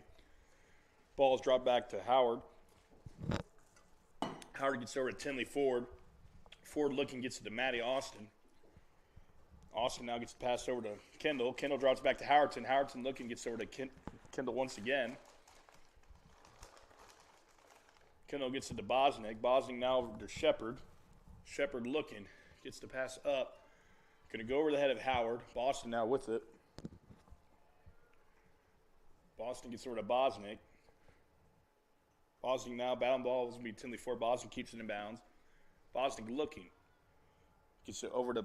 Ball's dropped back to Howard. Howard gets over to Tinley Ford. Ford looking, gets it to Matty Austin. Austin now gets passed over to Kendall. Kendall drops back to Howerton. Howerton looking, gets over to Kendall once again. Kendall gets it to Bosnick. Bosnick now over to Shepard. Shepard looking, gets the pass up. Going to go over the head of Howard. Boston now with it. Boston gets over to Bosnick. Bosnick now, batting ball is going to be Tinley Ford. Boston keeps it in bounds. Bosnick looking. Gets it over to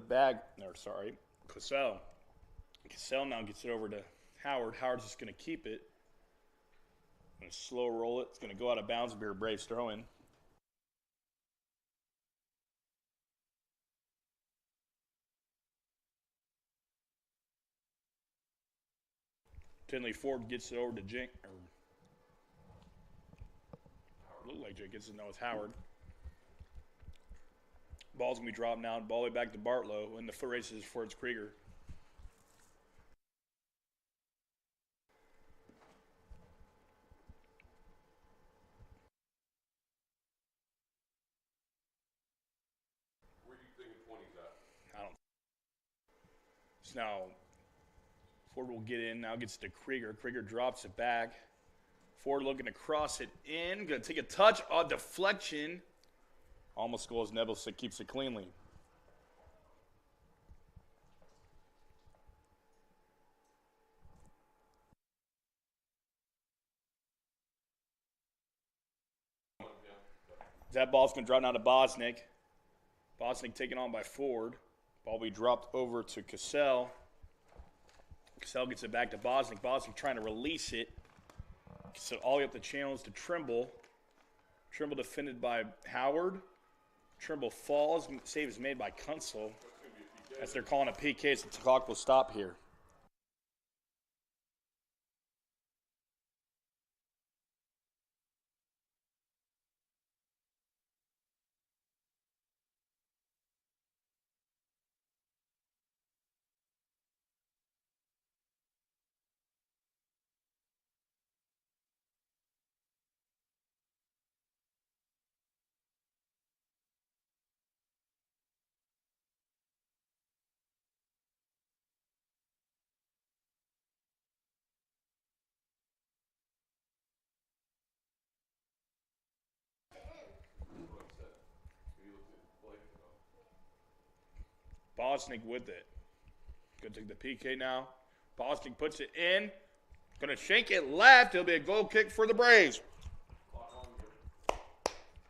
Cassell. Cassell now gets it over to Howard. Howard's just going to keep it. Going to slow roll it. It's going to go out of bounds. Beer Braves throw in. Tinley Ford gets it over to Jink. Look like Jink gets it. No, it's Howard. Ball's going to be dropped now. Ball way back to Bartlow. And the foot races for it's Krieger. Where do you think the 20's at? I don't. So now Ford will get in. Now gets to Krieger. Krieger drops it back. Ford looking to cross it in. Going to take a touch on deflection. Almost goes Nebelson, keeps it cleanly. That ball's going to drop down to Bosnick. Bosnick taken on by Ford. Ball will be dropped over to Cassell. Cassell gets it back to Bosnick. Bosnick trying to release it. Gets it all the way up the channels to Trimble. Trimble defended by Howard. Trimble falls. Save is made by Kunsel. As they're calling a PK, so the clock will stop here. Bosnick with it. Going to take the PK now. Bosnick puts it in. Going to shake it left. It'll be a goal kick for the Braves.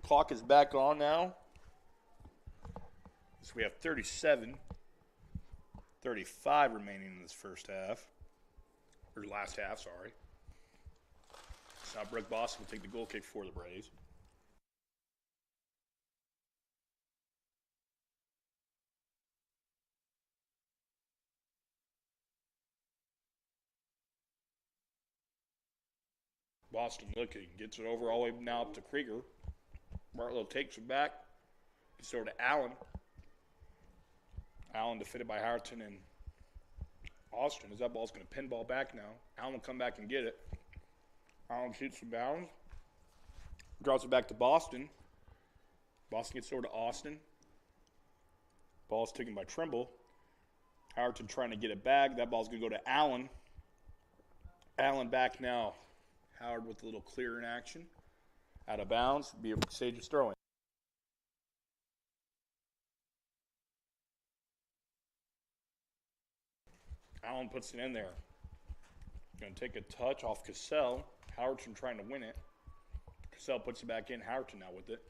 Clock is back on now. So we have 35 remaining in this first half. Or last half, sorry. So now Brooke Boston will take the goal kick for the Braves. Boston looking, gets it over all the way now up to Krieger. Bartlow takes it back. Gets over to Allen. Allen defended by Harrington and Austin. As that ball's going to pinball back now. Allen will come back and get it. Allen shoots some bounds. Draws it back to Boston. Boston gets over to Austin. Ball's taken by Trimble. Harrington trying to get it back. That ball's going to go to Allen. Allen back now. Howard with a little clear in action. Out of bounds. Be a Sage's throwing. Allen puts it in there. Going to take a touch off Cassell. Howardson trying to win it. Cassell puts it back in. Howardson now with it.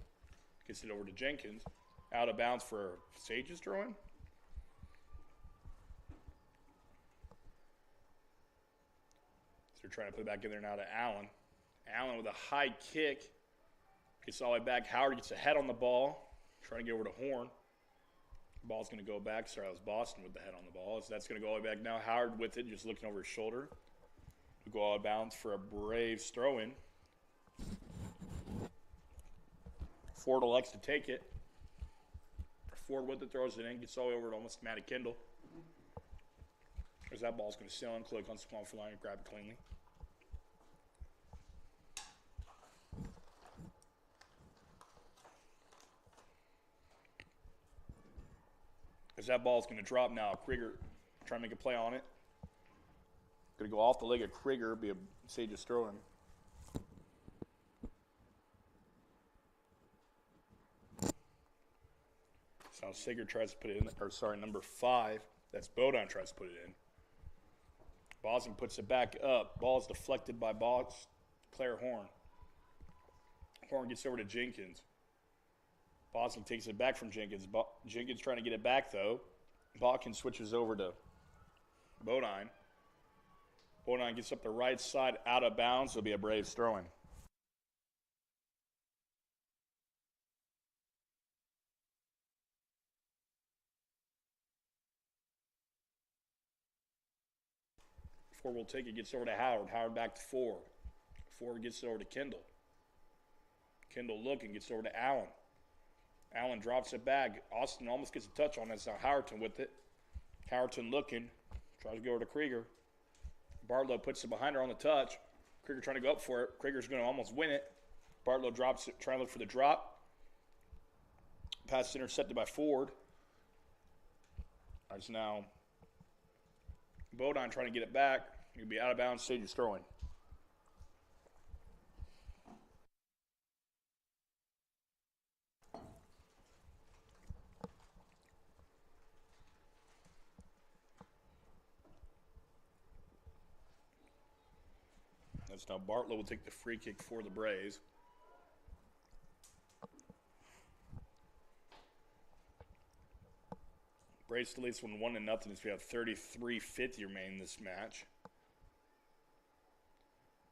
Gets it over to Jenkins. Out of bounds for Sage's throwing. They're trying to put it back in there now to Allen. Allen with a high kick. Gets all the way back. Howard gets a head on the ball. Trying to get over to Horn. Ball's going to go back. Sorry, that was Boston with the head on the ball. So that's going to go all the way back now. Howard with it, just looking over his shoulder. We go out of bounds for a Braves throw-in. Ford elects to take it. Ford with it, throws it in. Gets all the way over to almost Matty Kendall. Because that ball's going to sail and click on small for line and grab it cleanly. As that ball's going to drop now, Krieger trying to make a play on it. Going to go off the leg of Krieger, be a Sage's throw-in. So Sager tries to put it in, or sorry, number 5. That's Bodine tries to put it in. Boston puts it back up. Ball is deflected by Claire Horn. Horn gets over to Jenkins. Boston takes it back from Jenkins. Jenkins trying to get it back, though. Balkin switches over to Bodine. Bodine gets up the right side, out of bounds. It'll be a Braves throw-in. Ford will take it, gets over to Howard. Howard back to Ford. Ford gets over to Kendall. Kendall looking, gets over to Allen. Allen drops it back. Austin almost gets a touch on it. Now Howerton with it. Howerton looking. Tries to go over to Krieger. Bartlow puts it behind her on the touch. Krieger trying to go up for it. Krieger's going to almost win it. Bartlow drops it, trying to look for the drop. Pass intercepted by Ford. That's now Bodine trying to get it back. He'll be out of bounds. Sage is throwing. That's now Bartlow will take the free kick for the Braves. Braves still leads 1-0 as we have 33-50 remaining in this match.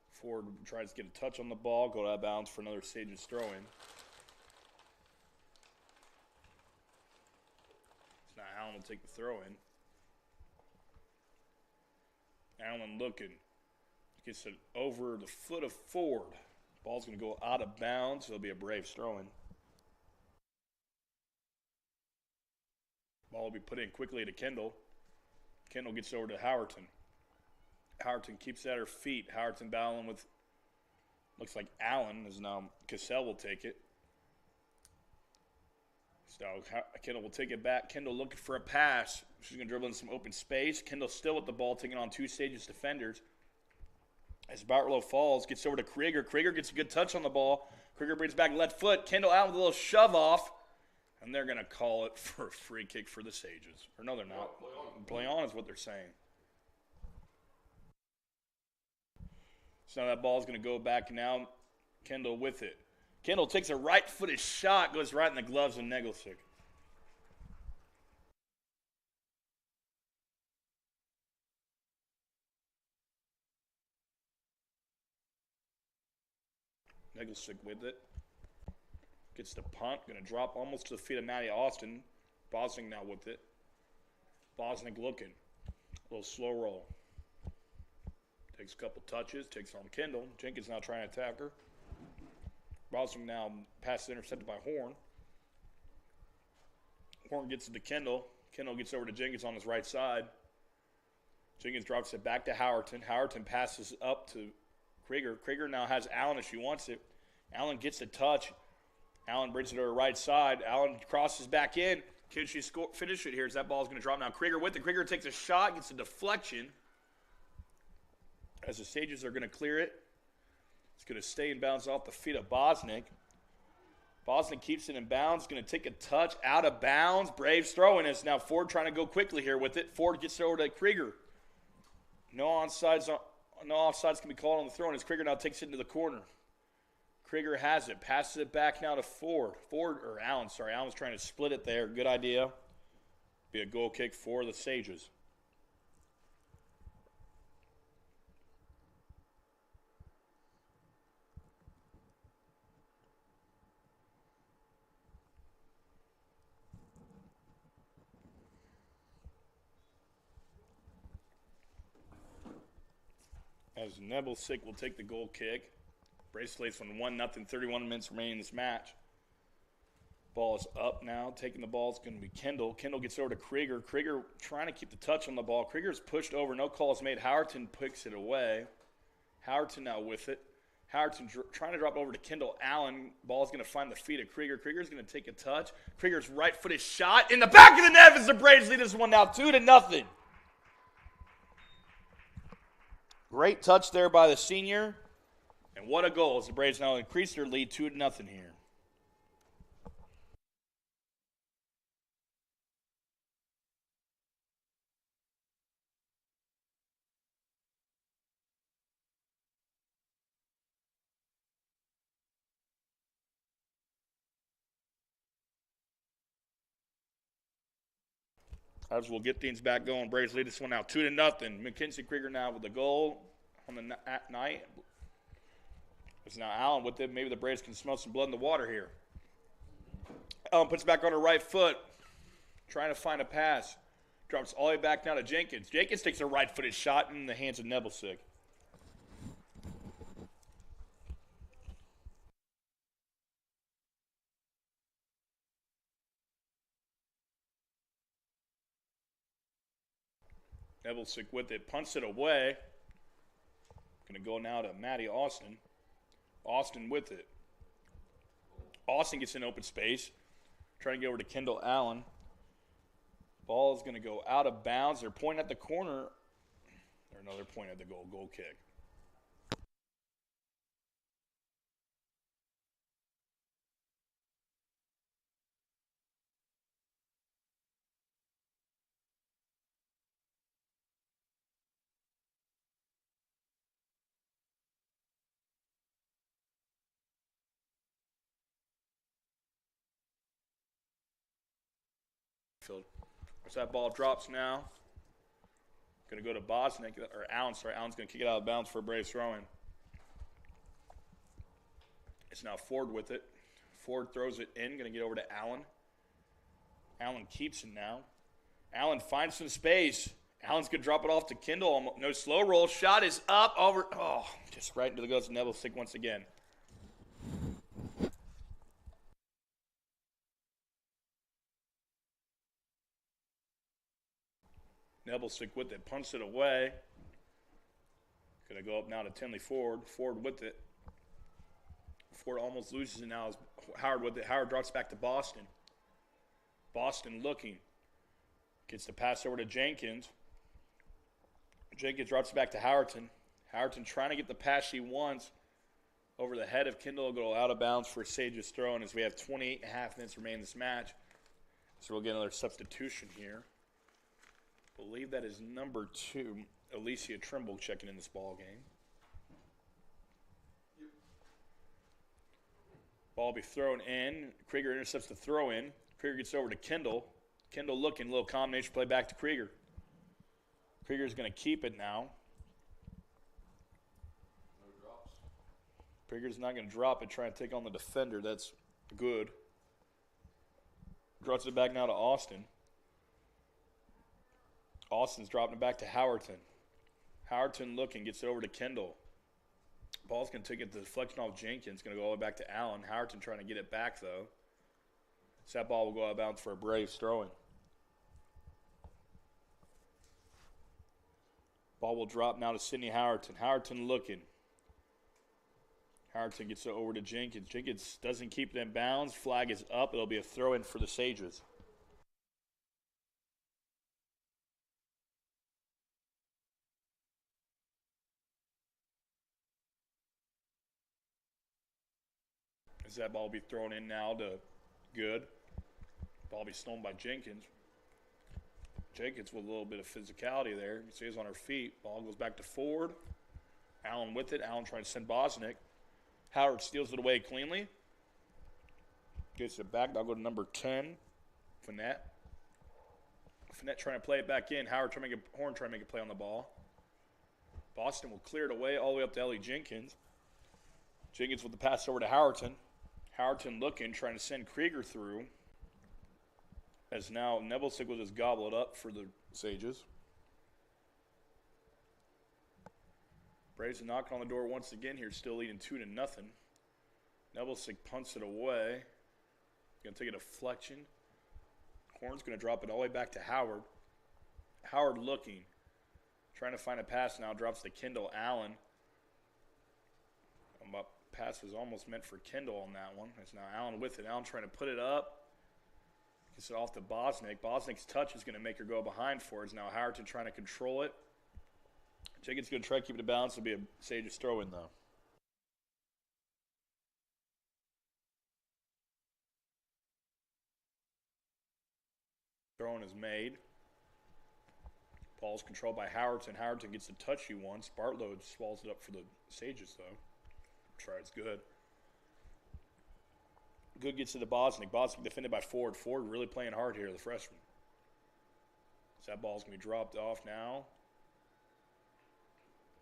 Ford tries to get a touch on the ball, go out of bounds for another Sage's throw-in. So now Allen will take the throw-in. Allen looking. Gets it over the foot of Ford. Ball's going to go out of bounds. It'll be a Braves throw-in. Ball will be put in quickly to Kendall. Kendall gets over to Howerton. Howerton keeps it at her feet. Howerton battling with, looks like Allen, as now Cassell will take it. So Kendall will take it back. Kendall looking for a pass. She's going to dribble in some open space. Kendall still with the ball, taking on 2 Sages defenders. As Bartlow falls, gets over to Krieger. Krieger gets a good touch on the ball. Krieger brings back left foot. Kendall out with a little shove off. And they're going to call it for a free kick for the Sages. Or no, they're not. Play on is what they're saying. So now that ball's going to go back now. Kendall with it. Kendall takes a right-footed shot, goes right in the gloves of Negelsick. Negelsick with it. Gets the punt. Going to drop almost to the feet of Maddie Austin. Bosnick now with it. Bosnick looking. A little slow roll. Takes a couple touches. Takes on Kendall. Jenkins now trying to attack her. Bosnick now passes intercepted by Horn. Horn gets it to Kendall. Kendall gets over to Jenkins on his right side. Jenkins drops it back to Howerton. Howerton passes up to Krieger. Krieger now has Allen if she wants it. Allen gets a touch. Allen brings it to her right side. Allen crosses back in. Can she finish it here as that ball's going to drop now? Krieger with it. Krieger takes a shot, gets a deflection. As the Sages are going to clear it. It's going to stay and bounce off the feet of Bosnick. Bosnick keeps it in bounds. Going to take a touch out of bounds. Braves throwing it. Now Ford trying to go quickly here with it. Ford gets over to Krieger. No offsides can be called on the throw, and as Krieger now takes it into the corner. Krieger has it. Passes it back now to Ford. Allen, sorry. Allen's trying to split it there. Good idea. Be a goal kick for the Sages. As Nebelsick will take the goal kick. Braves leads from 1-0, 31 minutes remaining in this match. Ball is up now. Taking the ball is going to be Kendall. Kendall gets over to Krieger. Krieger trying to keep the touch on the ball. Krieger's pushed over. No call is made. Howerton picks it away. Howerton now with it. Howerton trying to drop over to Kendall Allen. Ball's going to find the feet of Krieger. Krieger's going to take a touch. Krieger's right-footed shot in the back of the net as the Braves lead this one now 2-0. Great touch there by the senior. And what a goal as the Braves now increase their lead 2-0 here. As we'll get things back going, Braves lead this one now 2-0. McKenzie Krieger now with the goal on the night. It's now Allen with it. Maybe the Braves can smell some blood in the water here. Allen puts it back on her right foot, trying to find a pass. Drops all the way back now to Jenkins. Jenkins takes a right-footed shot in the hands of Nebelsick. Nebelsick with it, punts it away. Going to go now to Matty Austin. Austin with it. Austin gets in open space. Trying to get over to Kendall Allen. Ball is going to go out of bounds. They're pointing at the corner. Or no, they're pointing at the goal. Goal kick. As that ball drops now, going to go to Bosnick, or Allen, sorry. Allen's going to kick it out of bounds for a Braves throw-in. It's now Ford with it. Ford throws it in, going to get over to Allen. Allen keeps it now. Allen finds some space. Allen's going to drop it off to Kendall. No slow roll. Shot is up over. Oh, just right into the goals of Nebelsick once again. Nebelsick with it, punts it away. Going to go up now to Tinley Ford. Ford with it. Ford almost loses it now. Howard with it. Howard drops back to Boston. Boston looking. Gets the pass over to Jenkins. Jenkins drops it back to Howerton. Howerton trying to get the pass she wants over the head of Kendall. Go out of bounds for Sage's throw. And as we have 28.5 minutes remaining in this match, so we'll get another substitution here. I believe that is number 2, Alicia Trimble, checking in this ball game. Ball will be thrown in. Krieger intercepts the throw in. Krieger gets over to Kendall. Kendall looking, little combination play back to Krieger. Krieger's going to keep it now. No drops. Krieger's not going to drop it, trying to take on the defender. That's good. Drops it back now to Austin. Austin's dropping it back to Howerton. Howerton looking, gets it over to Kendall. Ball's going to take it to deflection off Jenkins. Going to go all the way back to Allen. Howerton trying to get it back, though. So that ball will go out of bounds for a Braves throw-in. Ball will drop now to Sydney Howerton. Howerton looking. Howerton gets it over to Jenkins. Jenkins doesn't keep it in bounds. Flag is up. It'll be a throw-in for the Sages. As that ball will be thrown in now to Good. Ball will be stolen by Jenkins. Jenkins with a little bit of physicality there. You see he's on her feet. Ball goes back to Ford. Allen with it. Allen trying to send Bosnick. Howard steals it away cleanly. Gets it back. That'll go to number 10, Finette. Finette trying to play it back in. Howard trying to make Horn trying to make a play on the ball. Boston will clear it away all the way up to Ellie Jenkins. Jenkins with the pass over to Howerton. Howerton looking, trying to send Krieger through. As now Nebelsick will just gobble it up for the Sages. Braves are knocking on the door once again here, still leading 2-0. Nebelsick punts it away. Going to take a deflection. Horn's going to drop it all the way back to Howard. Howard looking. Trying to find a pass now. Drops to Kendall Allen. Pass was almost meant for Kendall on that one. It's now Allen with it. Allen trying to put it up. Gets it off to Bosnick. Bosnick's touch is going to make her go behind forwards. Now Howerton trying to control it. Jenkins going to try to keep it balanced. It'll be a Sage's throw-in, though. Throw-in is made. Ball's controlled by Howerton. Howerton gets the touch he wants. Bartlow swallows it up for the Sages, though. Try it's good. Good gets to the Bosnick. Bosnick defended by Ford. Ford really playing hard here, the freshman. So that ball's going to be dropped off now.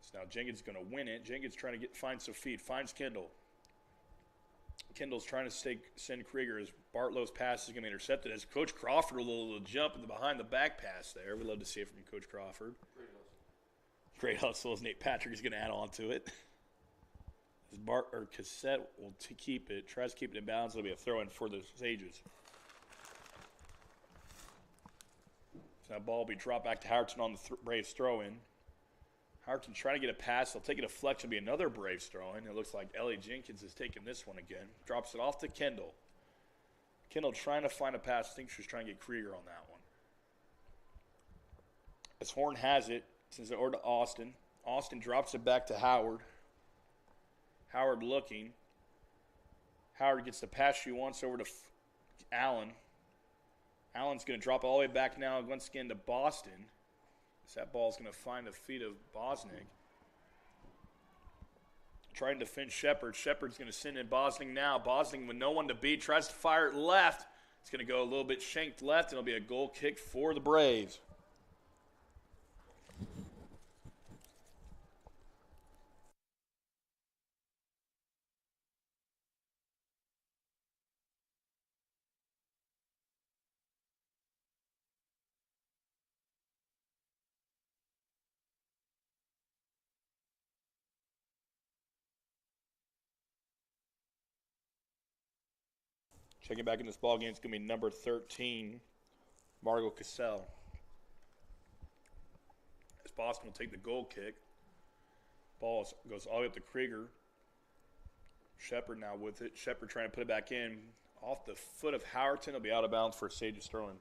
So now Jenkins going to win it. Jenkins trying to find some feet. Finds Kendall. Kendall's trying to send Krieger as Bartlow's pass is going to be intercepted. As Coach Crawford a little jump in the behind the back pass there. We'd love to see it from Coach Crawford. Great hustle as Nate Patrick is going to add on to it. As Cassette will keep it, tries to keep it in balance. It'll be a throw-in for the Sages. So that ball will be dropped back to Howerton on the Braves throw-in. Howerton trying to get a pass. He'll take a deflection. It'll be another Braves throw-in. It looks like Ellie Jenkins is taking this one again. Drops it off to Kendall. Kendall trying to find a pass. I think she's trying to get Krieger on that one. As Horn has it, sends it over to Austin. Austin drops it back to Howard. Howard looking. Howard gets the pass she wants over to Allen. Allen's going to drop all the way back now once again to Boston. So that ball's going to find the feet of Bosnick. Trying to defend Shepard. Shepard's going to send in Bosnick now. Bosnick with no one to beat. Tries to fire it left. It's going to go a little bit shanked left, and it'll be a goal kick for the Braves. Checking back in this ball game, it's going to be number 13, Margot Cassell. As Boston will take the goal kick. Ball goes all the way up to Krieger. Shepard now with it. Shepard trying to put it back in. Off the foot of Howerton. It'll be out of bounds for Sage's throw-in.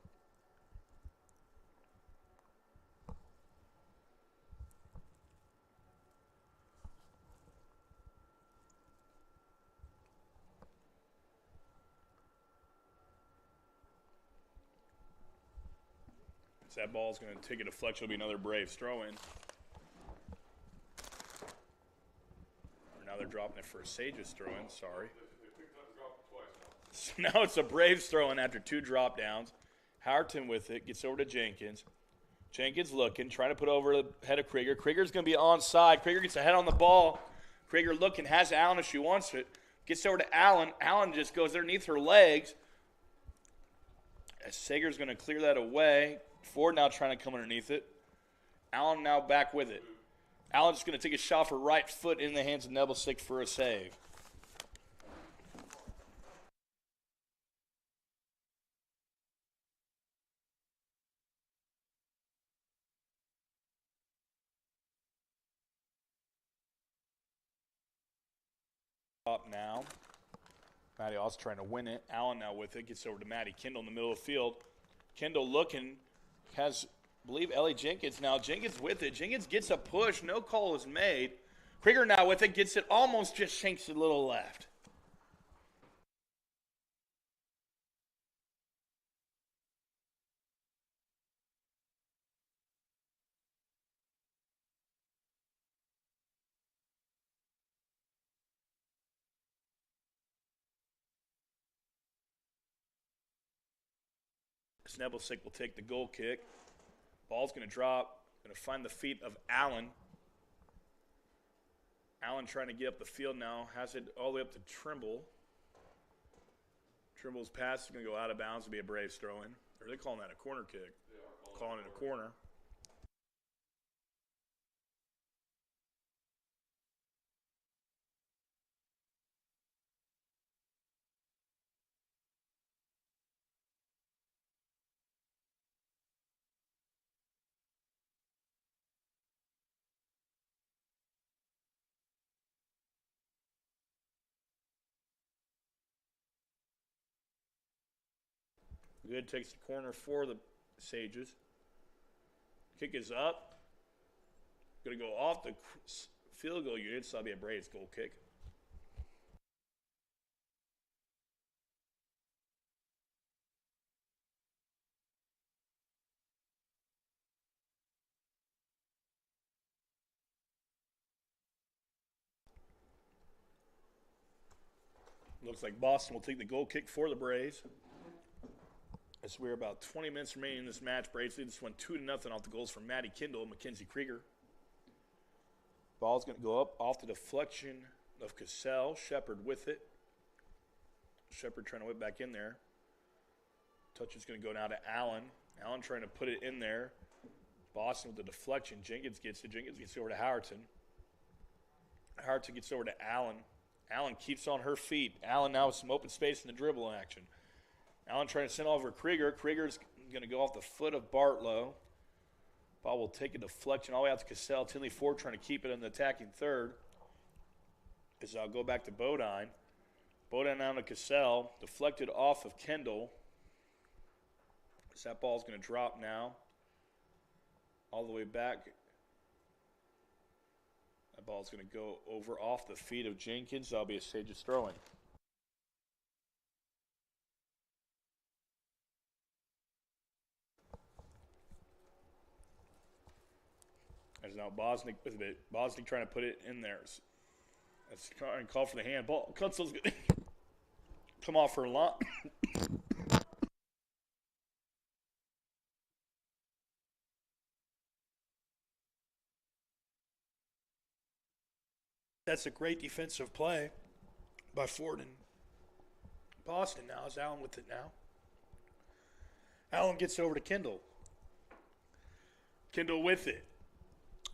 So that ball's going to take a deflection. It'll be another Braves throw-in. Now they're dropping it for a Sages throw-in. Sorry. So now it's a Braves throw-in after two drop downs. Howerton with it. Gets over to Jenkins. Jenkins looking. Trying to put over the head of Krieger. Krieger's going to be onside. Krieger gets a head on the ball. Krieger looking. Has Allen if she wants it. Gets over to Allen. Allen just goes underneath her legs. As Sager's going to clear that away. Ford now trying to come underneath it. Allen now back with it. Allen's going to take a shot for right foot in the hands of Nebelsick for a save. Up now. Maddie also trying to win it. Allen now with it. Gets over to Maddie Kendall in the middle of the field. Kendall looking. Has, I believe, Ellie Jenkins now. Jenkins with it. Jenkins gets a push. No call is made. Krieger now with it. Gets it. Almost just shanks it a little left. Nebelsick will take the goal kick. Ball's going to drop. Going to find the feet of Allen. Allen trying to get up the field now. Has it all the way up to Trimble. Trimble's pass is going to go out of bounds. It'll be a Braves throw-in. Or are they calling that a corner kick? Calling it a corner. Good, takes the corner for the Sages. Kick is up. Going to go off the field goal unit, so that'll be a Braves goal kick. Looks like Boston will take the goal kick for the Braves. As we're about 20 minutes remaining in this match, Braves lead this one 2-0 off the goals from Maddie Kindle and Mackenzie Krieger. Ball's going to go up off the deflection of Cassell. Shepard with it. Shepard trying to whip back in there. Touch is going to go now to Allen. Allen trying to put it in there. Boston with the deflection. Jenkins gets it. Jenkins gets over to Howerton. Howerton gets over to Allen. Allen keeps on her feet. Allen now with some open space in the dribble action. Allen trying to send over Krieger. Krieger's going to go off the foot of Bartlow. Ball will take a deflection all the way out to Cassell. Tinley Ford trying to keep it in the attacking third. As I'll go back to Bodine. Bodine down to Cassell. Deflected off of Kendall. As that ball's going to drop now. All the way back. That ball's going to go over off the feet of Jenkins. That'll be a Sages throwing. As now Bosnick with it. Bosnick trying to put it in there. Let's try and call for the hand. Ball. Kutzel's going to come off her line. That's a great defensive play by Ford and Boston now. Is Allen with it now? Allen gets over to Kendall. Kendall with it.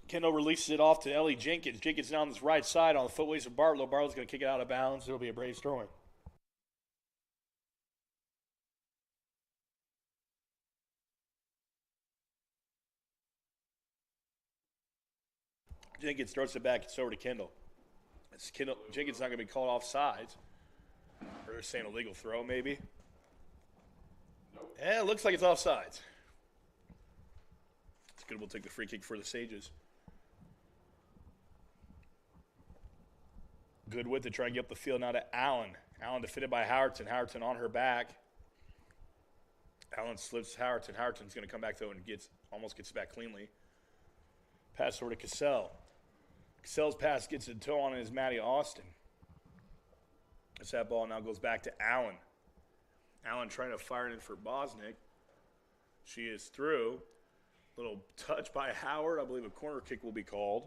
Kendall releases it off to Ellie Jenkins. Jenkins down this right side on the footways of Bartlow. Bartlow's going to kick it out of bounds. It'll be a Braves throwing. Jenkins throws it back. It's over to Kendall. Jenkins not going to be called off sides. Or they're saying a legal throw, maybe. Nope. Yeah, it looks like it's offsides. It's good. We'll take the free kick for the Sages. Good with it, trying to get up the field now to Allen. Allen defended by Howerton. Howerton on her back. Allen slips Howerton. Howerton's going to come back, though, and almost gets back cleanly. Pass over to Cassell. Cassell's pass gets a toe on it is Maddie Austin. As that ball now goes back to Allen. Allen trying to fire it in for Bosnick. She is through. Little touch by Howard. I believe a corner kick will be called.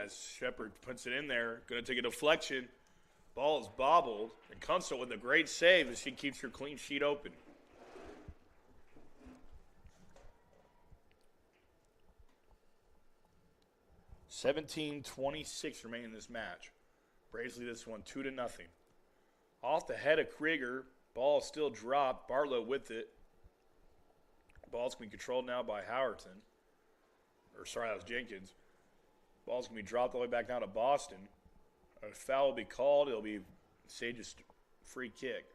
As Shepard puts it in there, going to take a deflection. Ball is bobbled. And Kunstler with a great save as she keeps her clean sheet open. $17:26 remaining in this match. Braves lead this one 2-0. Off the head of Krieger. Ball still dropped. Bartlow with it. Ball's going to be controlled now by Howerton. That was Jenkins. Ball's going to be dropped all the way back down to Boston. A foul will be called. It'll be Sage's free kick.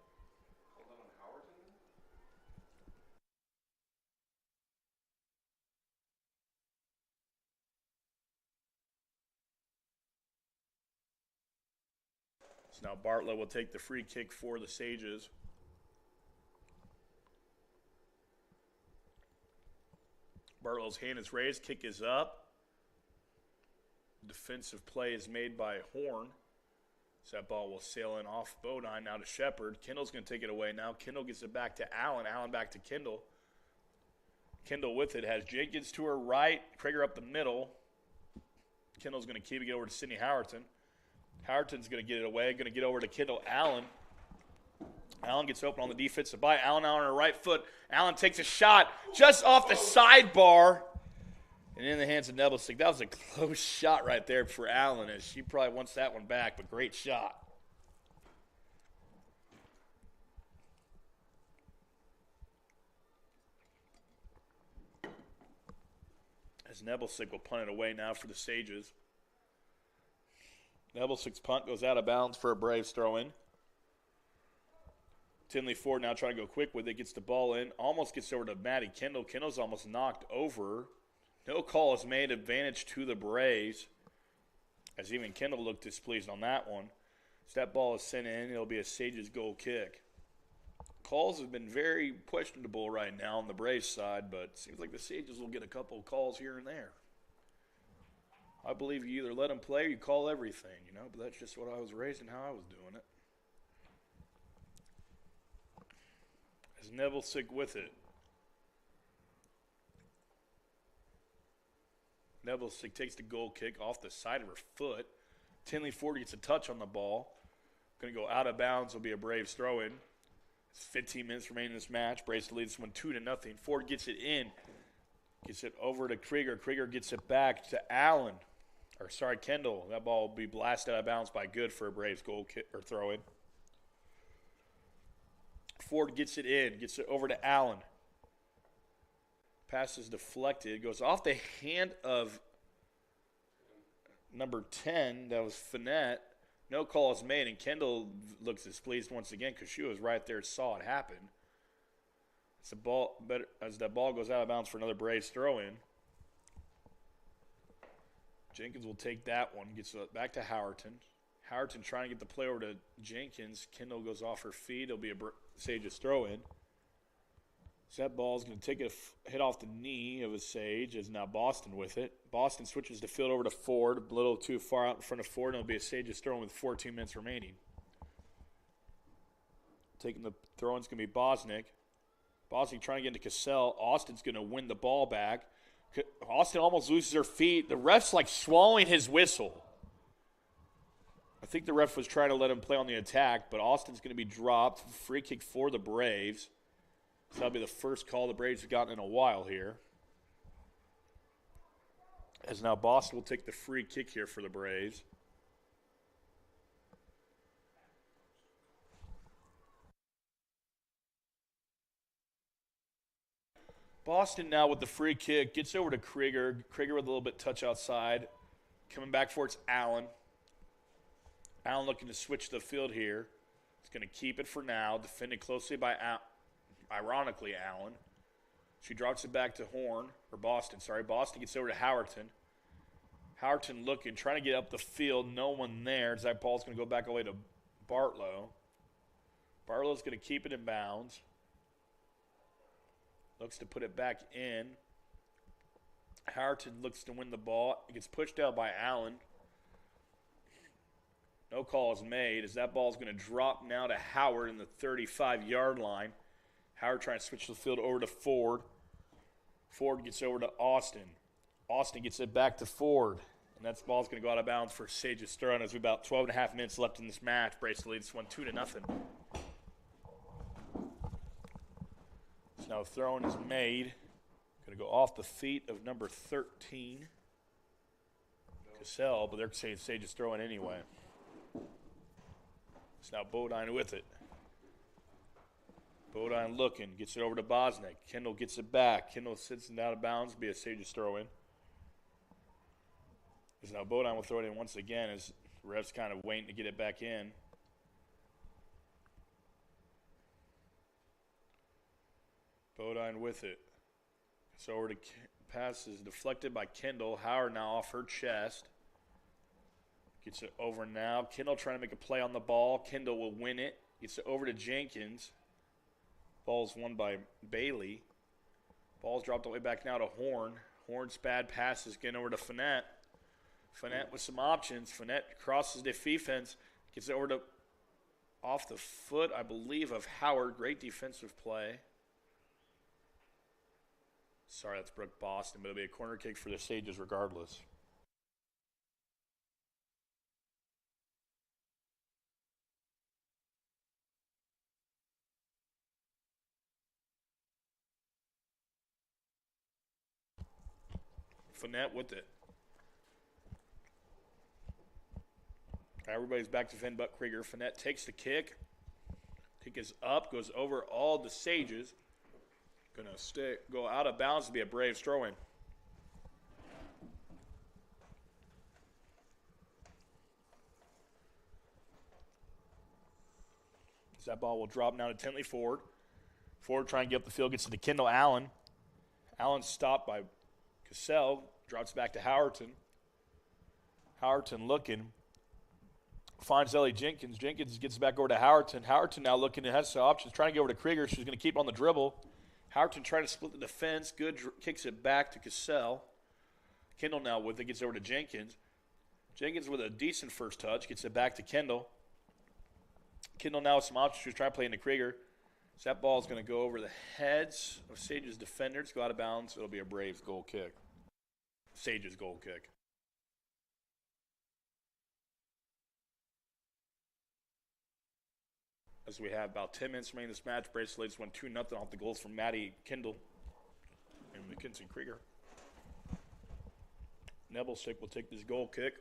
So now Bartlow will take the free kick for the Sages. Bartlow's hand is raised. Kick is up. Defensive play is made by Horn. So that ball will sail in off Bodine now to Shepard. Kendall's going to take it away now. Kendall gets it back to Allen. Allen back to Kendall. Kendall with it has Jenkins to her right. Krieger up the middle. Kendall's going to keep it over to Sydney Howerton. Howerton's going to get it away. Going to get over to Kendall Allen. Allen gets open on the defensive by. Allen on her right foot. Allen takes a shot just off the sidebar. And in the hands of Nebelsick, that was a close shot right there for Allen, as she probably wants that one back, but great shot. As Nebelsick will punt it away now for the Sages. Nebelsick's punt goes out of bounds for a Braves throw-in. Tinley Ford now trying to go quick with it, gets the ball in, almost gets over to Maddie Kendall. Kendall's almost knocked over. No call is made, advantage to the Braves, as even Kendall looked displeased on that one. As that ball is sent in, it'll be a Sages goal kick. Calls have been very questionable right now on the Braves side, but it seems like the Sages will get a couple of calls here and there. I believe you either let them play or you call everything, but that's just what I was raised and how I was doing it. As Nebelsick with it. Nebelsick takes the goal kick off the side of her foot. Tinley Ford gets a touch on the ball. Going to go out of bounds. Will be a Braves throw-in. It's 15 minutes remaining in this match. Braves lead this one 2-0. Ford gets it in. Gets it over to Krieger. Krieger gets it back to Allen. Kendall. That ball will be blasted out of bounds by Good for a Braves goal kick or throw-in. Ford gets it in. Gets it over to Allen. Pass is deflected. Goes off the hand of number 10. That was Finette. No call is made, and Kendall looks displeased once again because she was right there, saw it happen. As that ball goes out of bounds for another Braves throw-in. Jenkins will take that one. Gets it back to Howerton. Howerton trying to get the play over to Jenkins. Kendall goes off her feet. It'll be a Sages throw-in. So that ball is going to take a hit off the knee of a Sage, as now Boston with it. Boston switches the field over to Ford, a little too far out in front of Ford, and it'll be a Sages throw-in with 14 minutes remaining. Taking the throw-in is going to be Bosnick. Bosnick trying to get into Cassell. Austin's going to win the ball back. Austin almost loses her feet. The ref's like swallowing his whistle. I think the ref was trying to let him play on the attack, but Austin's going to be dropped. Free kick for the Braves. So that'll be the first call the Braves have gotten in a while here. As now Boston will take the free kick here for the Braves. Boston now with the free kick. Gets over to Krieger. Krieger with a little bit touch outside. Coming back for it's Allen. Allen looking to switch the field here. He's going to keep it for now. Defended closely by ironically Allen. She drops it back to Boston. Boston gets over to Howerton. Howerton looking, trying to get up the field. No one there. As that ball's going to go back away to Bartlow. Bartlow's going to keep it in bounds. Looks to put it back in. Howerton looks to win the ball. It gets pushed out by Allen. No call is made, as that ball is going to drop now to Howard in the 35-yard line. Howard trying to switch the field over to Ford. Ford gets over to Austin. Austin gets it back to Ford. And that ball's going to go out of bounds for Sages throw-in as we about 12 and a half minutes left in this match. Braves leads this one 2-0. So now throw-in is made. Going to go off the feet of number 13, Cassell, but they're saying Sages throw-in anyway. So now Bodine with it. Bodine looking, gets it over to Bosnick. Kendall gets it back. Kendall sits it out of bounds, be a Sages throw-in. So now Bodine will throw it in once again as the ref's kind of waiting to get it back in. Bodine with it. So over to pass is deflected by Kendall. Howard now off her chest. Gets it over now. Kendall trying to make a play on the ball. Kendall will win it. Gets it over to Jenkins. Ball's won by Bailey. Ball's dropped all the way back now to Horn. Horn's bad passes getting over to Finette. Finette with some options. Finette crosses the defense. Gets it over to off the foot, I believe, of Howard. Great defensive play. Sorry, that's Brooke Boston, but it'll be a corner kick for the Sages regardless. Finette with it. Everybody's back to defend but Krieger. Finette takes the kick. Kick is up, goes over all the Sages. Gonna go out of bounds to be a Braves throw-in. That ball will drop now to Tenley Ford. Ford trying to get up the field, gets to Kendall Allen. Allen stopped by Cassell, drops back to Howerton. Howerton looking, finds Ellie Jenkins. Jenkins gets back over to Howerton. Howerton now looking and has some options, trying to get over to Krieger. She's going to keep on the dribble. Howerton trying to split the defense. Good, kicks it back to Cassell. Kendall now with it, gets over to Jenkins. Jenkins with a decent first touch, gets it back to Kendall. Kendall now with some options. She's trying to play into Krieger. So that ball is going to go over the heads of Sage's defenders, go out of bounds. It'll be a Braves goal kick. Sage's goal kick. As we have about 10 minutes remaining in this match, Braves leads 1-2 off the goals from Maddie Kendall and McKinson Krieger. Nebelsick will take this goal kick.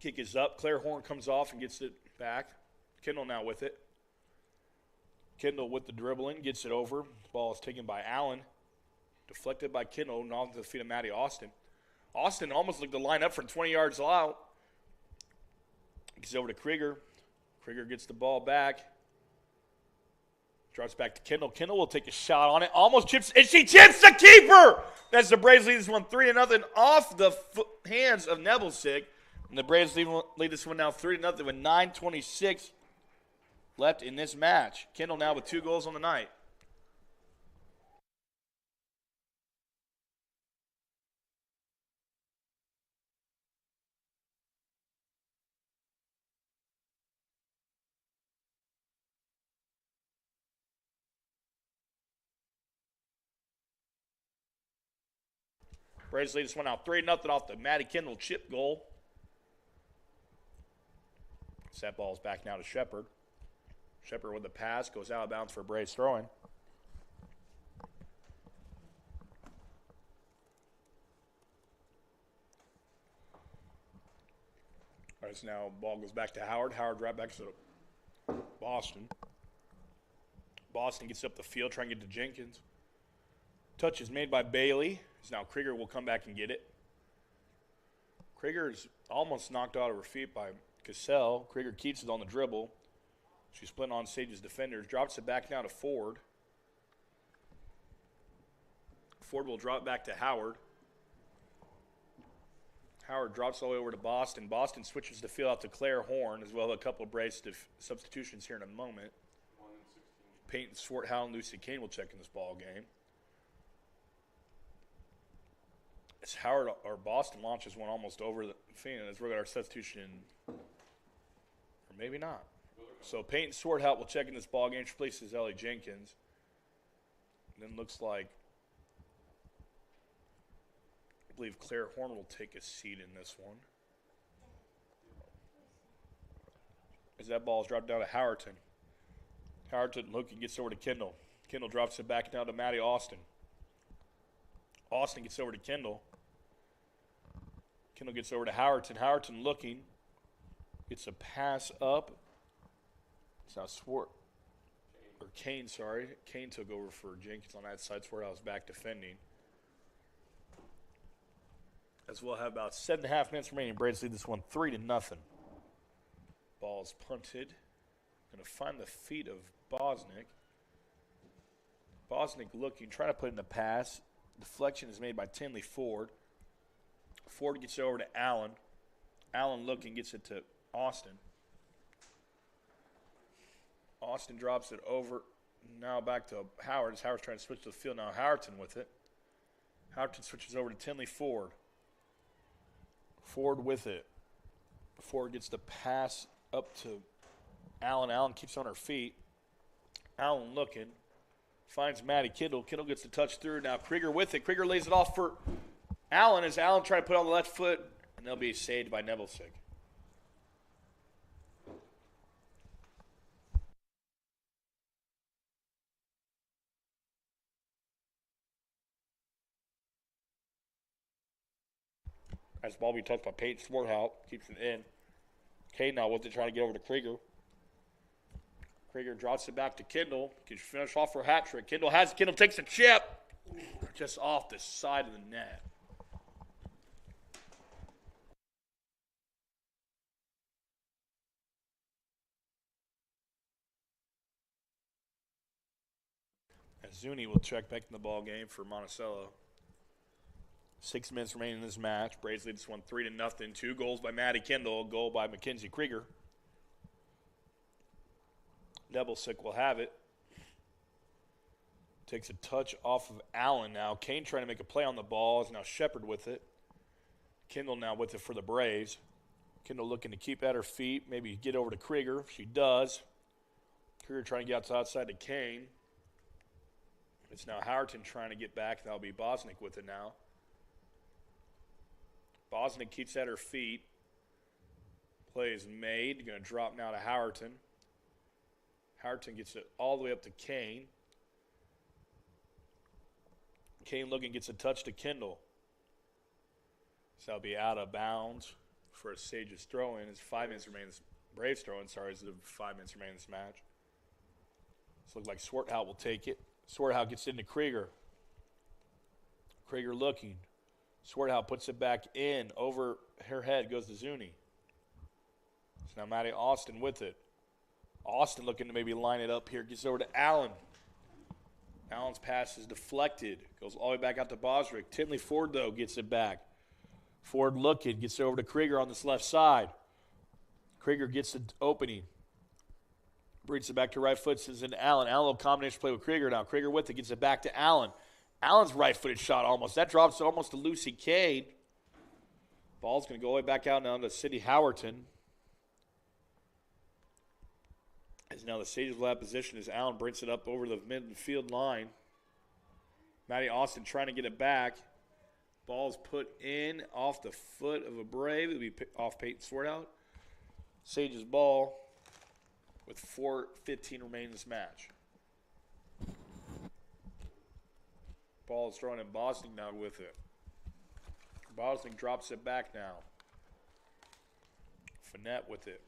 Kick is up. Claire Horn comes off and gets it back. Kendall now with it. Kendall with the dribbling, gets it over. The ball is taken by Allen. Deflected by Kendall, knocked to the feet of Maddie Austin. Austin almost looked to line up from 20 yards out. Gets over to Krieger. Krieger gets the ball back. Drops back to Kendall. Kendall will take a shot on it. Almost chips, and she chips the keeper! That's the Braves lead this one 3-0 off the hands of Nebelsick. And the Braves lead this one now 3-0 with 9:26 left in this match. Kendall now with 2 goals on the night. Braves lead this one out 3-0 off the Maddie Kendall chip goal. That ball's back now to Shepard. Shepard with the pass, goes out of bounds for Braves throwing. All right, so now ball goes back to Howard. Howard right back to Boston. Boston gets up the field, trying to get to Jenkins. Touch is made by Bailey. So now Krieger will come back and get it. Krieger is almost knocked out of her feet by Cassell. Krieger keeps it on the dribble. She's split on Sage's defenders. Drops it back now to Ford. Ford will drop back to Howard. Howard drops all the way over to Boston. Boston switches the field out to Claire Horn, as well as a couple of Braves substitutions here in a moment. Peyton Swarthow and Lucy Kane will check in this ball game. As Howard or Boston launches one almost over the field, as we're got our substitution, or maybe not. So Peyton Swarthout will check in this ball game. She replaces Ellie Jenkins. And then looks like, I believe Claire Horn will take a seat in this one. As that ball is dropped down to Howerton. Howerton looking, gets over to Kendall. Kendall drops it back down to Maddie Austin. Austin gets over to Kendall. Kendall gets over to Howerton. Howerton looking. Gets a pass up. It's now Kane, sorry. Kane took over for Jenkins on that side. Swarthouse back defending. As we'll have about 7.5 minutes remaining. Braves lead this one 3-0. Ball's punted. Going to find the feet of Bosnick. Bosnick looking, trying to put in the pass. Deflection is made by Tinley Ford. Ford gets it over to Allen. Allen looking, gets it to Austin. Austin drops it over. Now back to Howard. As Howard's trying to switch to the field. Now Howerton with it. Howerton switches over to Tinley Ford. Ford with it. Ford gets the pass up to Allen. Allen keeps on her feet. Allen looking. Finds Maddie Kendall. Kendall gets the touch through. Now Krieger with it. Krieger lays it off for Allen as Allen tries to put it on the left foot. And they'll be saved by Nebelsick. As the ball be touched by Peyton Swarthout. Keeps it in. Kane now with it, trying to get over to Krieger. Krieger drops it back to Kendall. Can finish off for a hat trick. Kendall takes a chip. Just off the side of the net. Zuni will check back in the ball game for Monticello. 6 minutes remaining in this match. Braves lead this one 3-0. 2 goals by Maddie Kendall. A goal by Mackenzie Krieger. Nebelsick will have it. Takes a touch off of Allen now. Kane trying to make a play on the ball. Is now Shepard with it. Kendall now with it for the Braves. Kendall looking to keep at her feet. Maybe get over to Krieger. She does. Krieger trying to get outside to Kane. It's now Howerton trying to get back. That'll be Bosnick with it now. Bosnick keeps at her feet. Play is made. Going to drop now to Howerton. Howerton gets it all the way up to Kane. Kane looking gets a touch to Kendall. So that'll be out of bounds for a Sage's throw-in. It's 5 minutes remaining. Braves throw-in, sorry, is the 5 minutes remaining in this match. So it looks like Swarthout will take it. Swarthout gets into Krieger. Krieger looking. Swarthout puts it back in. Over her head goes to Zuni. So now Maddie Austin with it. Austin looking to maybe line it up here. Gets over to Allen. Allen's pass is deflected. Goes all the way back out to Bosrick. Tinley Ford, though, gets it back. Ford looking. Gets it over to Krieger on this left side. Krieger gets the opening. Brings it back to right foot. Sends into Allen. Allen will combination play with Krieger now. Krieger with it. Gets it back to Allen. Allen's right-footed shot almost. That drops it almost to Lucy Cade. Ball's going to go all the way back out now to Sydney Howerton. As now the Sages will have position as Allen brings it up over the midfield line. Maddie Austin trying to get it back. Ball's put in off the foot of a Brave. It'll be off Peyton Swarthout. Sages ball with 4:15 remaining in this match. Ball is thrown in. Bosnick now with it. Bosnick drops it back now. Finette with it.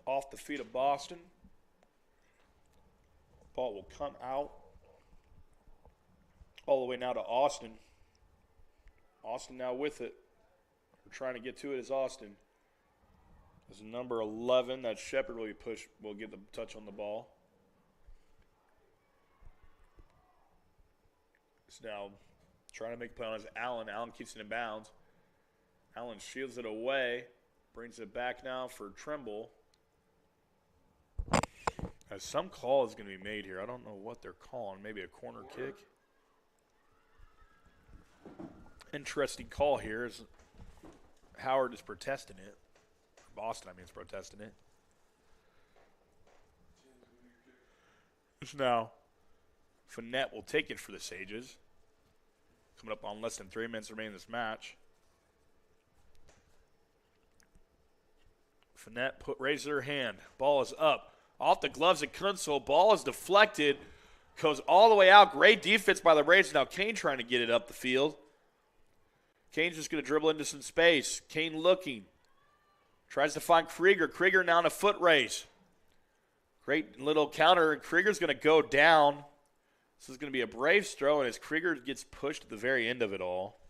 Off the feet of Boston. Ball will come out. All the way now to Austin. Austin now with it. We're trying to get to it as Austin. As number 11, that Shepard will be pushed, will get the touch on the ball. It's now trying to make a play on his Allen. Allen keeps it in bounds. Allen shields it away. Brings it back now for Trimble. As some call is going to be made here. I don't know what they're calling. Maybe a corner kick. Interesting call here as Howard is protesting it. Boston, I mean, is protesting it. Now, Finette will take it for the Sages. Coming up on less than 3 minutes remaining in this match. Finette raises her hand. Ball is up. Off the gloves of Kunsel. Ball is deflected. Goes all the way out. Great defense by the Braves. Now Kane trying to get it up the field. Kane's just going to dribble into some space. Kane looking. Tries to find Krieger. Krieger now in a foot race. Great little counter. Krieger's going to go down. This is going to be a Braves throw, and as Krieger gets pushed at the very end of it all.